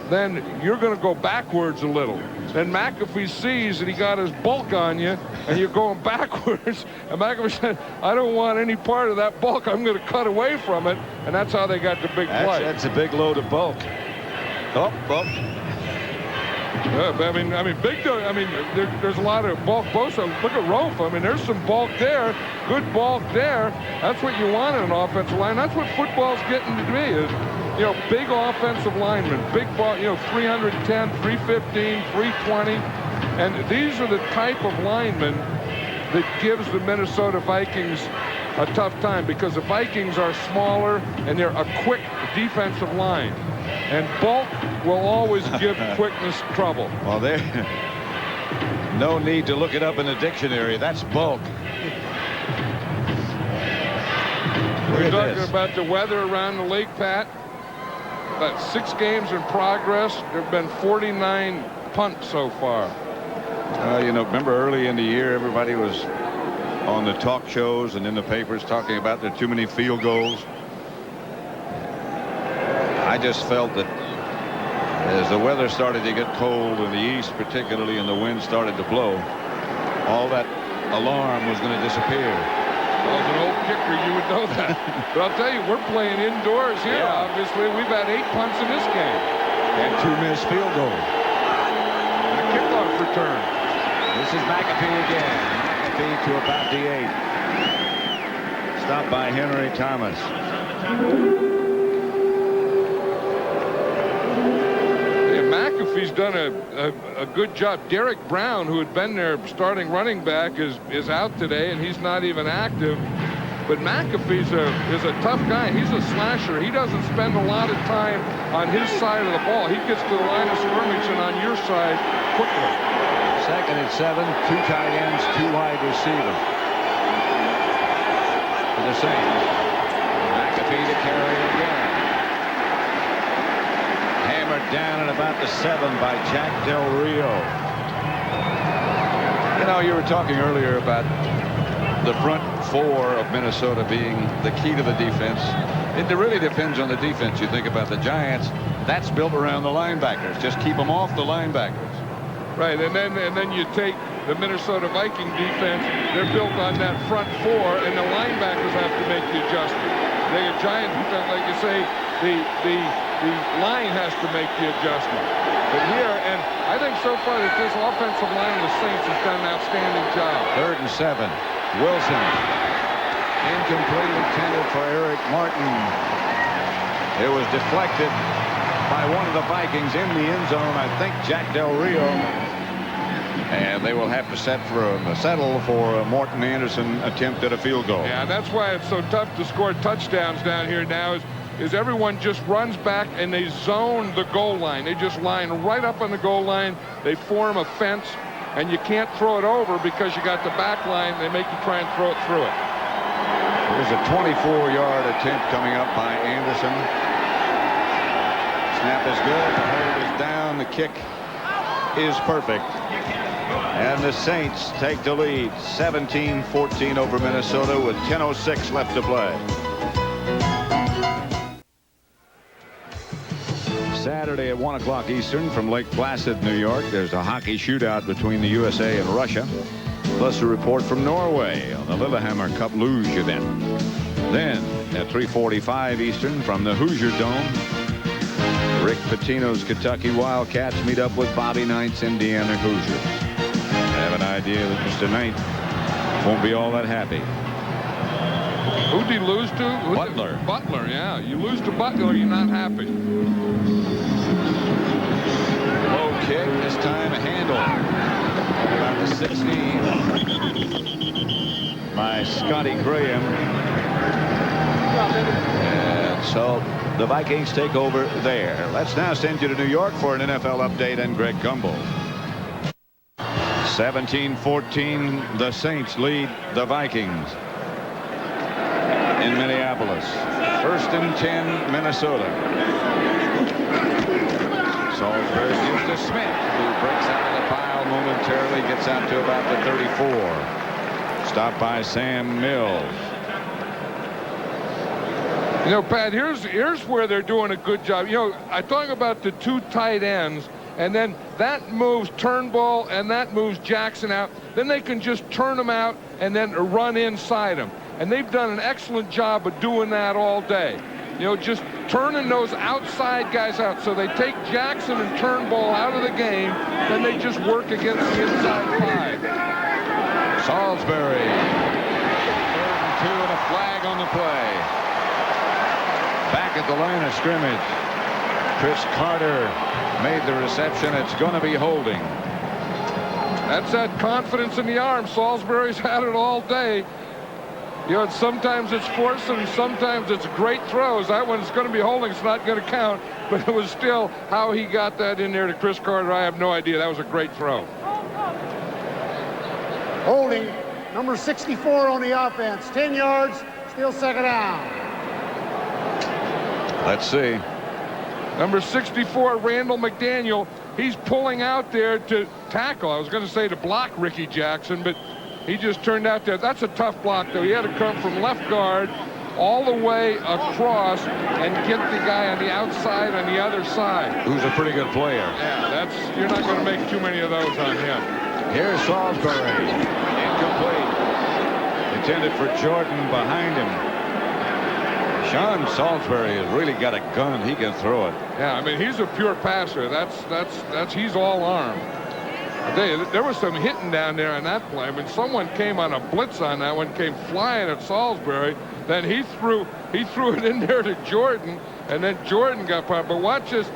then you're going to go backwards a little. Then McAfee sees that he got his bulk on you, and you're going backwards. And McAfee said, I don't want any part of that bulk. I'm going to cut away from it. And that's how they got the big play. That's a big load of bulk. Oh. There's a lot of bulk both sides. Look at Rofe. I mean, there's some bulk there, good bulk there. That's what you want in an offensive line. That's what football's getting to be is, big offensive linemen, big ball, 310, 315, 320. And these are the type of linemen that gives the Minnesota Vikings a tough time because the Vikings are smaller and they're a quick defensive line. And bulk will always give quickness trouble. Well, there, no need to look it up in the dictionary. That's bulk. We're talking about the weather around the lake, Pat. About 6 games in progress. There have been 49 punts so far. Remember early in the year, everybody was on the talk shows and in the papers talking about there are too many field goals. I just felt that as the weather started to get cold in the east, particularly, and the wind started to blow, all that alarm was going to disappear. Well, as an old kicker, you would know that. But I'll tell you, we're playing indoors here, obviously. We've had 8 punts in this game. And 2 missed field goals. And a kickoff return. This is McAfee again. McAfee to about the 8. Stopped by Henry Thomas. McAfee's done a good job. Derek Brown, who had been their starting running back, is out today, and he's not even active. But McAfee is a tough guy. He's a slasher. He doesn't spend a lot of time on his side of the ball. He gets to the line of scrimmage and on your side quickly. 2nd and 7, 2 tight ends, 2 wide receivers. For the Saints. McAfee to carry again. Hammered down at about the 7 by Jack Del Rio. You know, you were talking earlier about the front 4 of Minnesota being the key to the defense. It really depends on the defense. You think about the Giants, that's built around the linebackers. Just keep them off the linebackers. Right, and then you take the Minnesota Viking defense. They're built on that front 4, and the linebackers have to make the adjustment. The Giant defense, like you say, the line has to make the adjustment. But here, and I think so far that this offensive line of the Saints has done an outstanding job. 3rd and 7. Wilson. Incomplete, intended for Eric Martin. It was deflected by one of the Vikings in the end zone. I think Jack Del Rio. And they will have to settle for Morton Anderson attempt at a field goal. Yeah, that's why it's so tough to score touchdowns down here now is everyone just runs back and they zone the goal line. They just line right up on the goal line. They form a fence, and you can't throw it over because you got the back line. They make you try and throw it through it. There's a 24-yard attempt coming up by Anderson. Snap is good. The hold is down. The kick is perfect. And the Saints take the lead 17-14 over Minnesota with 10:06 left to play. Saturday at 1 o'clock Eastern from Lake Placid, New York, there's a hockey shootout between the USA and Russia, plus a report from Norway on the Lillehammer Cup Luge event. Then at 3:45 Eastern from the Hoosier Dome, Rick Pitino's Kentucky Wildcats meet up with Bobby Knight's Indiana Hoosiers. I have an idea that Mr. Knight won't be all that happy. Who'd he lose to? Butler. Butler, yeah. You lose to Butler, you're not happy. Low kick, this time a handle. About the 16 by Scotty Graham. And so the Vikings take over there. Let's now send you to New York for an NFL update and Greg Gumbel. 17-14, the Saints lead the Vikings in Minneapolis. 1st and 10, Minnesota. Salisbury gives to Smith, who breaks out of the pile momentarily, gets out to about the 34. Stopped by Sam Mills. You know, Pat, here's where they're doing a good job. You know, I talk about the 2 tight ends, and then that moves Turnbull and that moves Jackson out. Then they can just turn them out and then run inside them. And they've done an excellent job of doing that all day. You know, just turning those outside guys out. So they take Jackson and Turnbull out of the game, then they just work against the inside 5. Salisbury. 3rd and 2 and a flag on the play. Back at the line of scrimmage. Chris Carter made the reception. It's going to be holding. That's that confidence in the arm. Salisbury's had it all day. You know, sometimes it's force and sometimes it's great throws. That one's going to be holding. It's not going to count. But it was still how he got that in there to Chris Carter. I have no idea. That was a great throw. Holding, number 64 on the offense. 10 yards, still 2nd down. Let's see. Number 64, Randall McDaniel. He's pulling out there to tackle. I was going to say to block Ricky Jackson, but he just turned out there. That's a tough block, though. He had to come from left guard all the way across and get the guy on the outside on the other side. Who's a pretty good player. Yeah, you're not going to make too many of those on him. Here's Salisbury. Incomplete. Intended for Jordan behind him. Sean Salisbury has really got a gun. He can throw it. Yeah, I mean, he's a pure passer. He's all arm. There was some hitting down there on that play. When someone came on a blitz on that one, came flying at Salisbury, then he threw it in there to Jordan, and then Jordan got pumped. But watch this.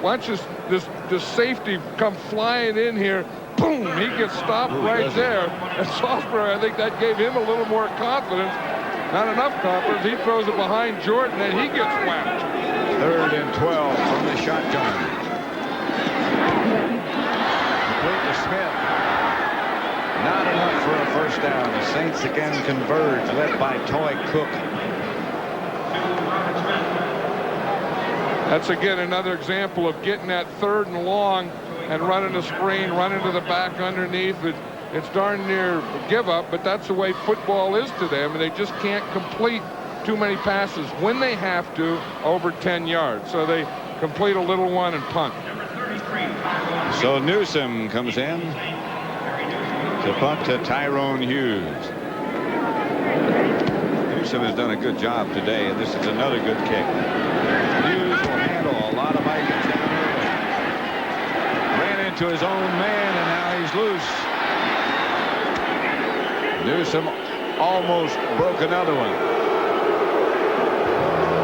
watch this safety come flying in here. Boom! He gets stopped right there. And Salisbury, I think that gave him a little more confidence. Not enough confidence. He throws it behind Jordan, and he gets whacked. 3rd and 12 from the shotgun. Complete to Smith. Not enough for a first down. The Saints again converge, led by Toy Cook. That's again another example of getting that 3rd and long and running a screen, running to the back underneath. It's darn near give up, but that's the way football is today. I mean, they just can't complete too many passes when they have to over 10 yards. So they complete a little one and punt. So Newsom comes in to punt to Tyrone Hughes. Newsom has done a good job today, and this is another good kick. Hughes will handle a lot of Vikings down early. Ran into his own man, and now he's loose. Newsom almost broke another one.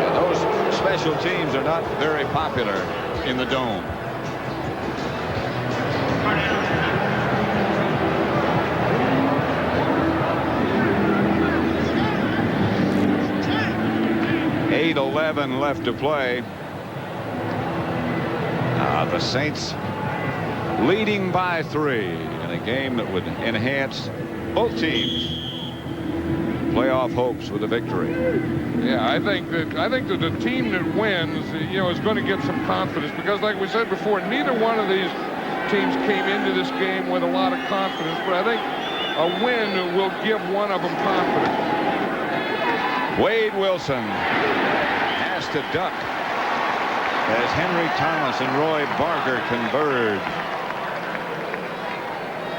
And those special teams are not very popular in the Dome. .11 left to play. The Saints leading by 3 in a game that would enhance both teams' playoff hopes with a victory. Yeah, I think that the team that wins, is going to get some confidence, because like we said before, neither one of these teams came into this game with a lot of confidence, but I think a win will give one of them confidence. Wade Wilson has to duck as Henry Thomas and Roy Barker converge.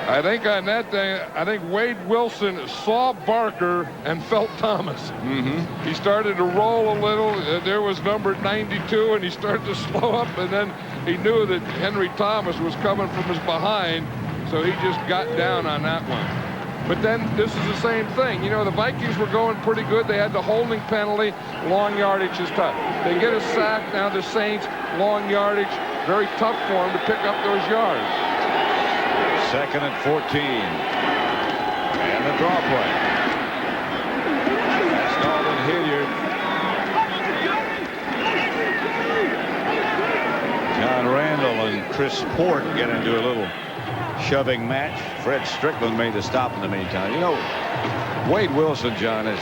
I think on that day, Wade Wilson saw Barker and felt Thomas. He started to roll a little. There was number 92, and he started to slow up, and then he knew that Henry Thomas was coming from his behind, so he just got down on that one. But then this is the same thing. The Vikings were going pretty good. They had the holding penalty. Long yardage is tough. They get a sack. Now the Saints, long yardage, very tough for them to pick up those yards. 2nd and 14. And the draw play. That's Dalton Hilliard. John Randall and Chris Port get into a little shoving match. Fred Strickland made the stop in the meantime. Wade Wilson, John, is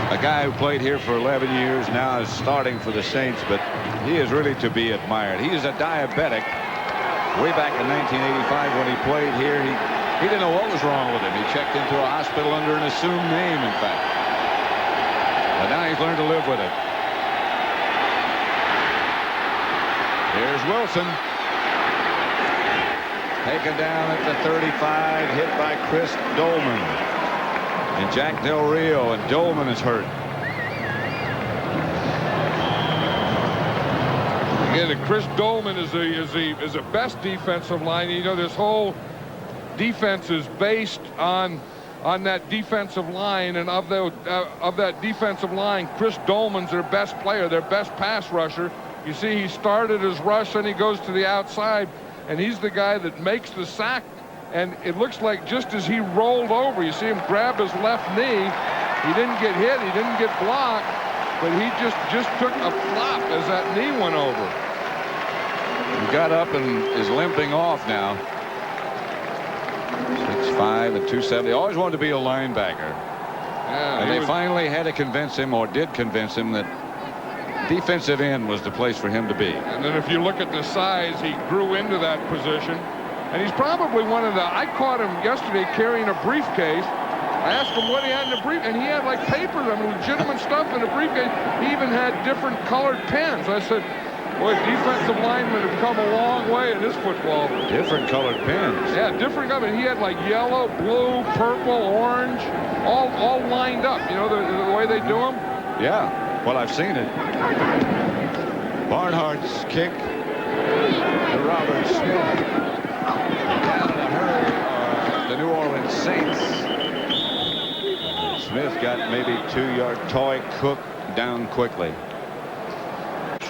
a guy who played here for 11 years, now is starting for the Saints, but he is really to be admired. He is a diabetic. Way back in 1985 when he played here, he didn't know what was wrong with him. He checked into a hospital under an assumed name, in fact. But now he's learned to live with it. Here's Wilson. Taken down at the 35, hit by Chris Dolman. And Jack Del Rio, and Dolman is hurt. Again, Chris Dolman is the best defensive line. This whole defense is based on that defensive line, and of that defensive line, Chris Dolman's their best player, their best pass rusher. You see, he started his rush, and he goes to the outside, and he's the guy that makes the sack. And it looks like just as he rolled over, you see him grab his left knee. He didn't get hit, he didn't get blocked, but he just took a flop as that knee went over. He got up and is limping off now. 6'5" and 270. Always wanted to be a linebacker. Yeah, and they finally had to convince him, or did convince him, that defensive end was the place for him to be. And then if you look at the size, he grew into that position. And he's probably one of the, I caught him yesterday carrying a briefcase. I asked him what he had in the brief, and he had like papers, legitimate stuff in the briefcase. He even had different colored pens. I said, boy, defensive linemen have come a long way in this football. Different colored pens. Yeah, different colors. He had like yellow, blue, purple, orange, all lined up. The way they do them? Yeah, well, I've seen it. Barnhart's kick to Robert Smith. Down in a hurry are the New Orleans Saints. Smith got maybe 2 yards. Toy Cook down quickly.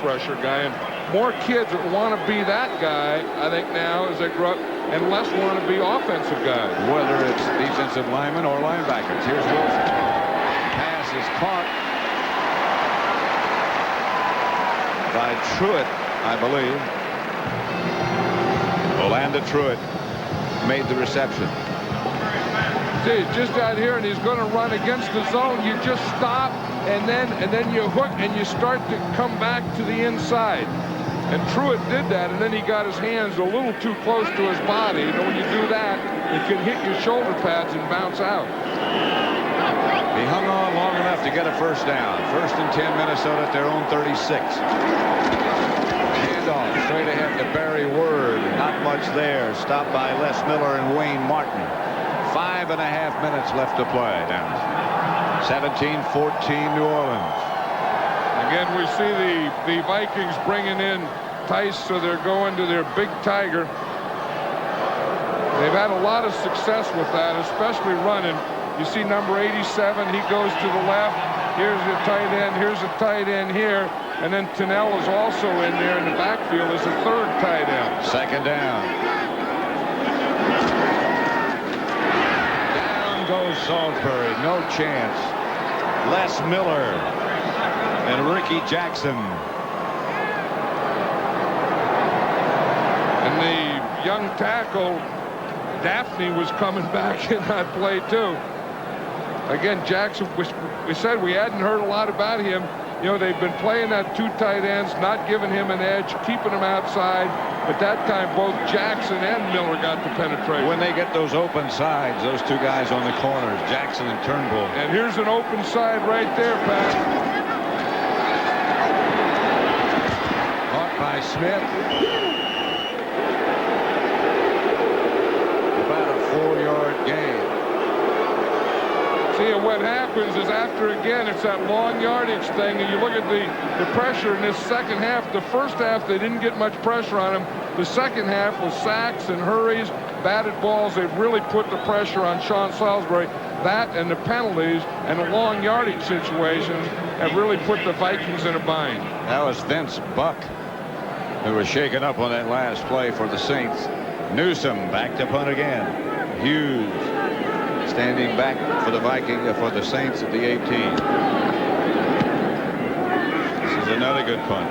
rusher guy, and more kids that want to be that guy, I think, now as they grow up, and less want to be offensive guys. Whether it's defensive linemen or linebackers. Here's Wilson. Pass is caught by Truitt, I believe. Orlando Truitt made the reception. See, he's just out here, and he's going to run against the zone. You just stop, and then you hook, and you start to come back to the inside. And Truitt did that, and then he got his hands a little too close to his body. You know, when you do that, it can hit your shoulder pads and bounce out. He hung on long enough to get a first down. 1st and 10, Minnesota at their own 36. Handoff straight ahead to Barry Word. Not much there. Stopped by Les Miller and Wayne Martin. 5.5 minutes left to play. Down 17-14 New Orleans. Again, we see the Vikings bringing in Tice, so they're going to their big tiger. They've had a lot of success with that, especially running. You see number 87, he goes to the left. Here's a tight end. Here's a tight end here. And then Tunnell is also in there in the backfield as a third tight end. 2nd down. Down goes Salisbury. No chance. Les Miller and Ricky Jackson. And the young tackle, Daphne, was coming back in that play too. Again, Jackson, we said we hadn't heard a lot about him. You know, they've been playing that 2 tight ends, not giving him an edge, keeping him outside. But that time, both Jackson and Miller got the penetration. When they get those open sides, those 2 guys on the corners, Jackson and Turnbull. And here's an open side right there, Pat. Caught by Smith. About a 4-yard gain. See, what happens is after, again, it's that long yardage thing, and you look at the pressure in this second half. The first half, they didn't get much pressure on him. The second half was sacks and hurries, batted balls. They've really put the pressure on Sean Salisbury. That and the penalties and the long yardage situations have really put the Vikings in a bind. That was Vince Buck, who was shaken up on that last play for the Saints. Newsom back to punt again. Hughes standing back for the Saints at the 18. This is another good punt.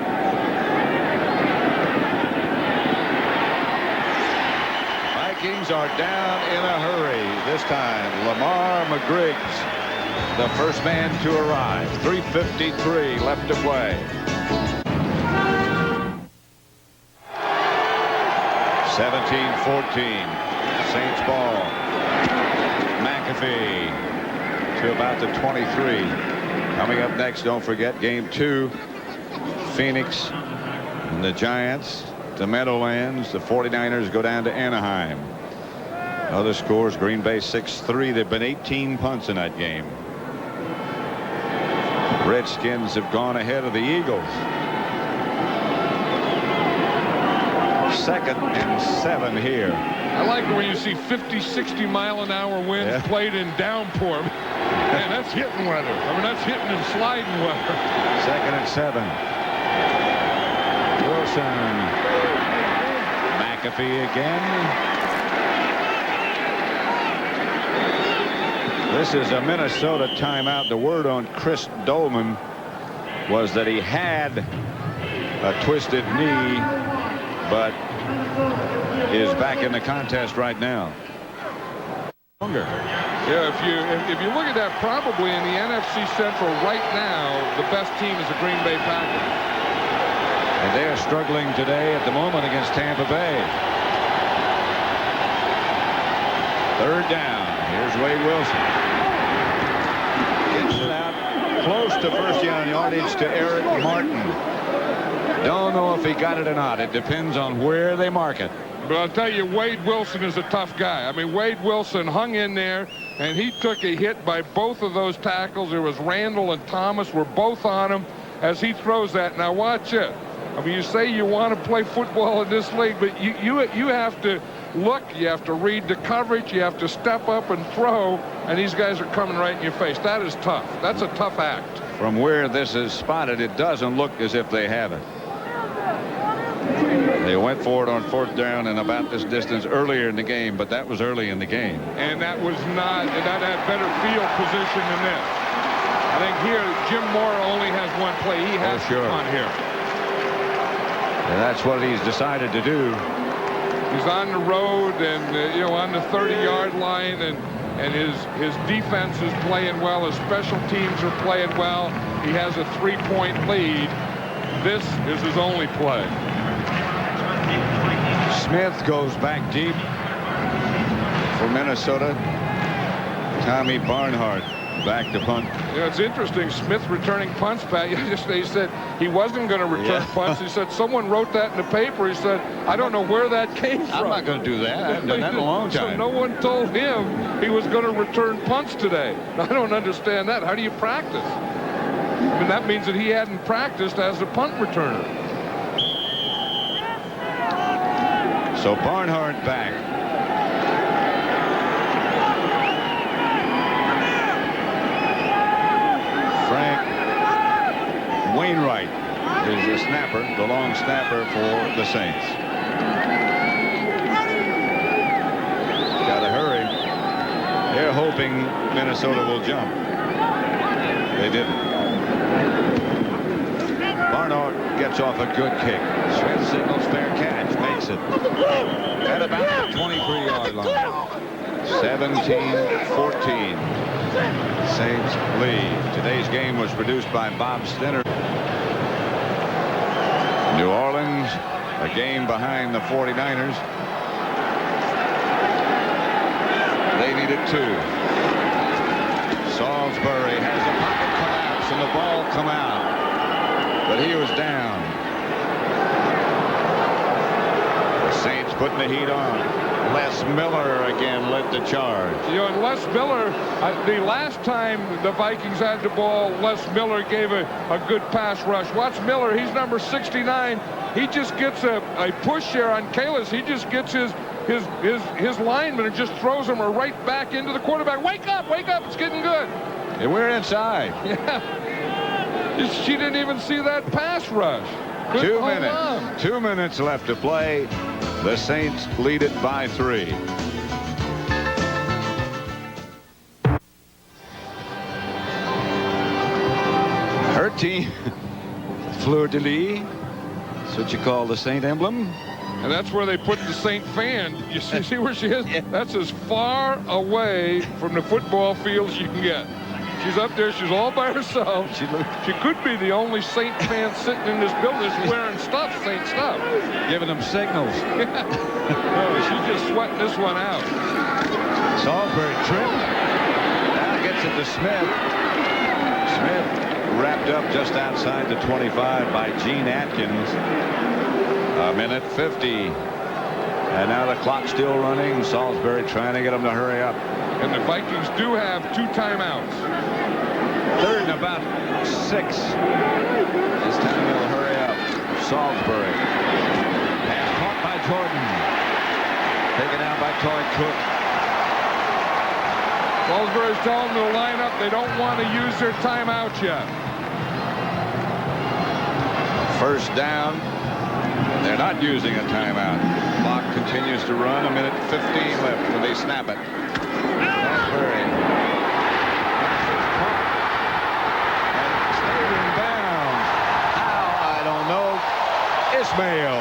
Vikings are down in a hurry. This time, Lamar McGriggs, the first man to arrive. 3:53 left to play. 17-14. Saints ball. McAfee to about the 23. Coming up next, don't forget game 2. Phoenix and the Giants, the Meadowlands. The 49ers go down to Anaheim. Other scores: Green Bay 6-3. There've been 18 punts in that game. Redskins have gone ahead of the Eagles. 2nd and 7 here. I like it when you see 50-60 mile-an-hour winds played in downpour. Man, that's hitting weather. I mean, that's hitting and sliding weather. 2nd and 7. Wilson. McAfee again. This is a Minnesota timeout. The word on Chris Dolman was that he had a twisted knee, but is back in the contest right now. Yeah, if you look at that, probably in the NFC Central right now, the best team is the Green Bay Packers. And they are struggling today at the moment against Tampa Bay. 3rd down. Here's Wade Wilson. Gets it out close to first down yardage to Eric Martin. Don't know if he got it or not. It depends on where they mark it. But I'll tell you, Wade Wilson is a tough guy. I mean, Wade Wilson hung in there, and he took a hit by both of those tackles. There was Randall and Thomas were both on him as he throws that. Now watch it. I mean, you say you want to play football in this league, but you have to look, you have to read the coverage, you have to step up and throw, and these guys are coming right in your face. That is tough. That's a tough act. From where this is spotted, it doesn't look as if they have it. went for it on 4th down and about this distance earlier in the game, but that was early in the game. And that was not, that had better field position than this. I think here, Jim Moore only has one play. He has to punt here. And that's what he's decided to do. He's on the road and, you know, on the 30-yard line, and his defense is playing well. His special teams are playing well. He has a 3-point lead. This is his only play. Smith goes back deep for Minnesota. Tommy Barnhart back to punt. You know, it's interesting. Smith returning punts, Pat. Yesterday he said he wasn't going to return punts. He said someone wrote that in the paper. He said, I don't know where that came from. I'm not going to do that. I haven't done that in a long time. So no one told him he was going to return punts today. I don't understand that. How do you practice? I mean, that means that he hadn't practiced as a punt returner. So Barnhart back. Frank Wainwright is the snapper, the long snapper for the Saints. Got to hurry. They're hoping Minnesota will jump. They didn't. Barnhart gets off a good kick. Smith signals fair catch, makes it at about the 23-yard line. 17-14. Saints lead. Today's game was produced by Bob Stinner. New Orleans, a game behind the 49ers. They needed 2. Salisbury has a pocket collapse and the ball come out. But he was down. The Saints putting the heat on. Les Miller again led the charge. You know, and Les Miller, the last time the Vikings had the ball, Les Miller gave a good pass rush. Watch Miller, he's number 69. He just gets a push there on Kalis. He just gets his lineman and just throws him right back into the quarterback. Wake up, it's getting good. And we're inside. Yeah. She didn't even see that pass rush. Good 2 minutes. 2 minutes left to play. The Saints lead it by 3. Her team, fleur-de-lis. That's what you call the Saint emblem. And that's where they put the Saint fan. You see where she is? Yeah. That's as far away from the football field as you can get. She's up there. She's all by herself. She could be the only Saint fan sitting in this building that's wearing stuff, Saint stuff. Giving them signals. No, she's just sweating this one out. Salisbury tripped. Now gets it to Smith. Smith wrapped up just outside the 25 by Gene Atkins. A minute 50. And now the clock's still running. Salisbury trying to get them to hurry up. And the Vikings do have 2 timeouts. 3rd and about 6. This time they'll hurry up. Salisbury. Pass caught by Jordan. Taken out by Toy Cook. Salisbury's telling them to line up. They don't want to use their timeout yet. 1st down. They're not using a timeout. Clock continues to run. A minute 15 left when they snap it. Salisbury. And stayed in bounds. How? I don't know. Ismail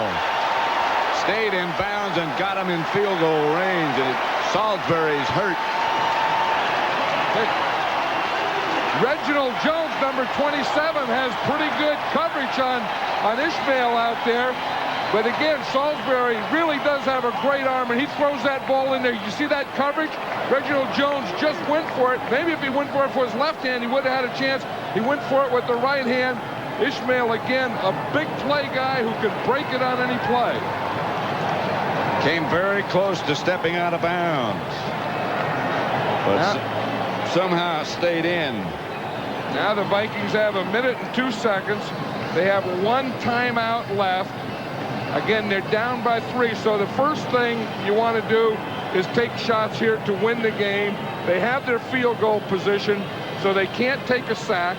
stayed in bounds and got him in field goal range. And Salisbury's hurt. Reginald Jones, number 27, has pretty good coverage on Ishmael out there. But again, Salisbury really does have a great arm, and he throws that ball in there. You see that coverage? Reginald Jones just went for it. Maybe if he went for it with his left hand, he would have had a chance. He went for it with the right hand. Ishmael, again, a big play guy who can break it on any play. Came very close to stepping out of bounds. But somehow stayed in. Now the Vikings have a minute and 2 seconds. They have 1 timeout left. Again, they're down by 3, so the first thing you want to do is take shots here to win the game. They have their field goal position, so they can't take a sack.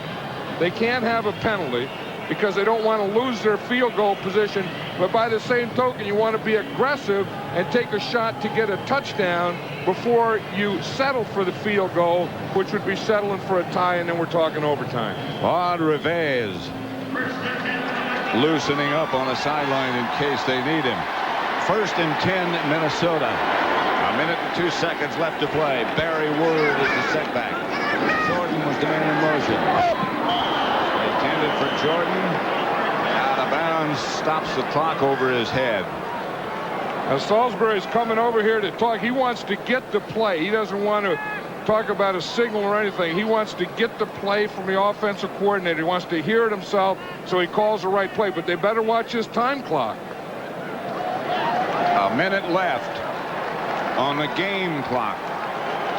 They can't have a penalty. because they don't want to lose their field goal position. But by the same token, you want to be aggressive and take a shot to get a touchdown before you settle for the field goal, which would be settling for a tie, and then we're talking overtime. Rod Rivez loosening up on the sideline in case they need him. 1st and 10, Minnesota. A minute and 2 seconds left to play. Barry Word is the setback. Jordan was the man in motion. Intended for Jordan. Out of bounds. Stops the clock over his head. Now Salisbury's coming over here to talk. He wants to get the play. He doesn't want to talk about a signal or anything. He wants to get the play from the offensive coordinator. He wants to hear it himself, so he calls the right play. But they better watch his time clock. A minute left on the game clock.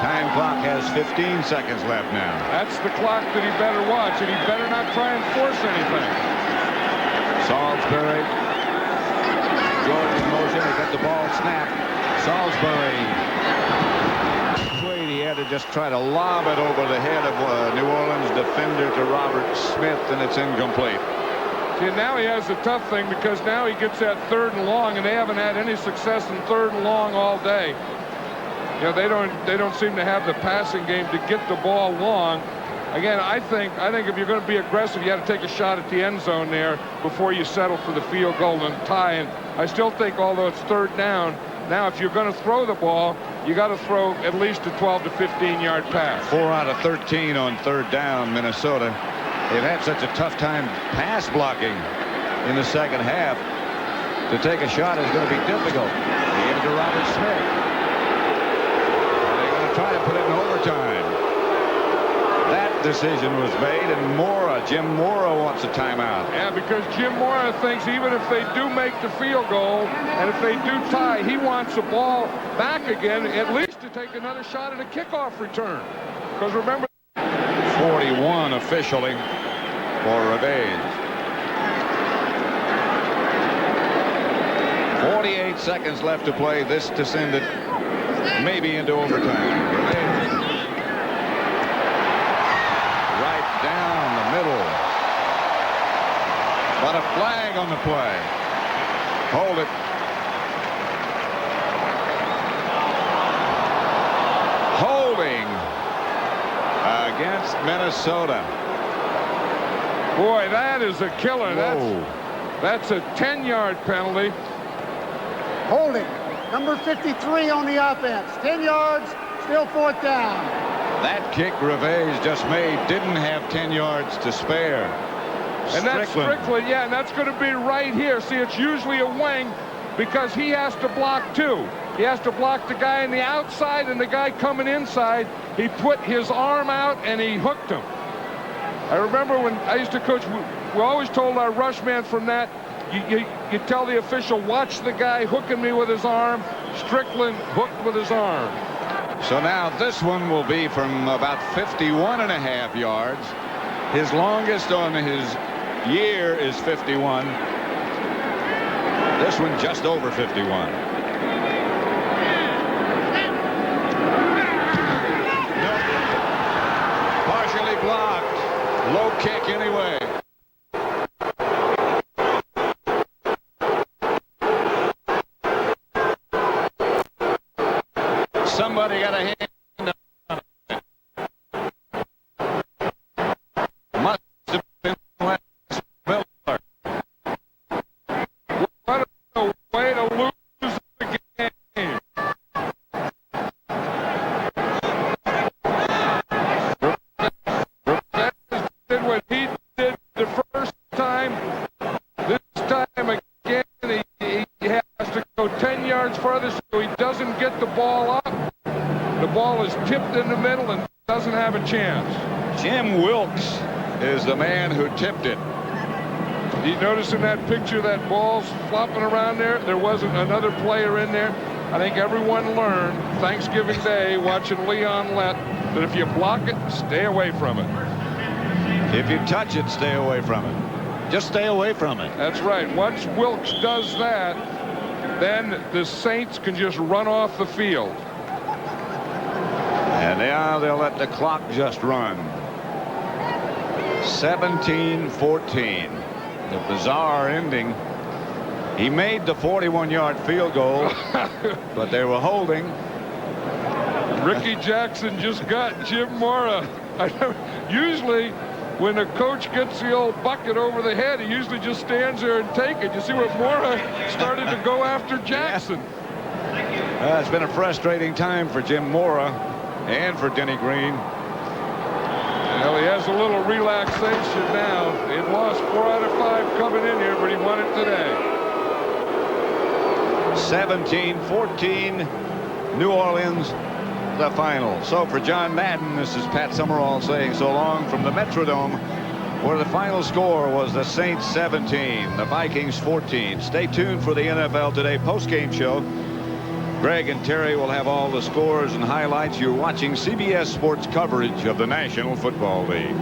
Time clock has 15 seconds left now. That's the clock that he better watch, and he better not try and force anything. Salisbury. Jordan's motion. He got the ball snapped. Salisbury. He had to just try to lob it over the head of New Orleans defender to Robert Smith, and it's incomplete. See, now he has the tough thing, because now he gets that 3rd and long, and they haven't had any success in 3rd and long all day. You know, they don't seem to have the passing game to get the ball long. Again, I think if you're going to be aggressive, you got to take a shot at the end zone there before you settle for the field goal and tie. And I still think, although it's 3rd down, now if you're going to throw the ball, you got to throw at least a 12 to 15-yard pass. 4 out of 13 on 3rd down, Minnesota. They've had such a tough time pass blocking in the second half. To take a shot is going to be difficult. They give it to Robert Smith. They're going to try to put it in overtime. That decision was made, and Jim Mora wants a timeout. Yeah, because Jim Mora thinks even if they do make the field goal, and if they do tie, he wants the ball back again, at least to take another shot at a kickoff return. Because remember, 41 officially for Rivez. 48 seconds left to play. This to send it maybe into overtime. Rivez. Right down the middle. But a flag on the play. Hold it. Holding against Minnesota. boy, that is a killer. Whoa. That's a 10-yard penalty. Holding. Number 53 on the offense. 10 yards, still 4th down. That kick Rivez just made didn't have 10 yards to spare. And that's Strickland, yeah, and that's going to be right here. See, it's usually a wing because he has to block too. He has to block the guy on the outside and the guy coming inside. He put his arm out and he hooked him. I remember when I used to coach, we always told our rush man from that, you tell the official, watch the guy hooking me with his arm. Strickland hooked with his arm. So now this one will be from about 51.5 yards. His longest on his year is 51. This one just over 51. Nope. Partially blocked. Low kick anyway. Somebody got a hand on it. Must have been Les Miller. What a way to lose the game. Rivez did what he did the first time. This time again, he has to go 10 yards further so he doesn't get the ball up. The ball is tipped in the middle and doesn't have a chance. Jim Wilkes is the man who tipped it. You notice in that picture that ball's flopping around there? There wasn't another player in there. I think everyone learned Thanksgiving Day watching Leon Lett that if you block it, stay away from it. If you touch it, stay away from it. Just stay away from it. That's right. Once Wilkes does that, then the Saints can just run off the field. And now they'll let the clock just run. 17-14. The bizarre ending. He made the 41-yard field goal, but they were holding. Ricky Jackson just got Jim Mora. Usually, when a coach gets the old bucket over the head, he usually just stands there and take it. You see what Mora started to go after Jackson. It's been a frustrating time for Jim Mora and for Denny Green. Well, he has a little relaxation now. He had lost 4 out of 5 coming in here, but he won it today. 17-14, New Orleans, the final. So for John Madden, this is Pat Summerall saying so long from the Metrodome, where the final score was the Saints 17, the Vikings 14. Stay tuned for the NFL Today postgame show. Greg and Terry will have all the scores and highlights. You're watching CBS Sports coverage of the National Football League.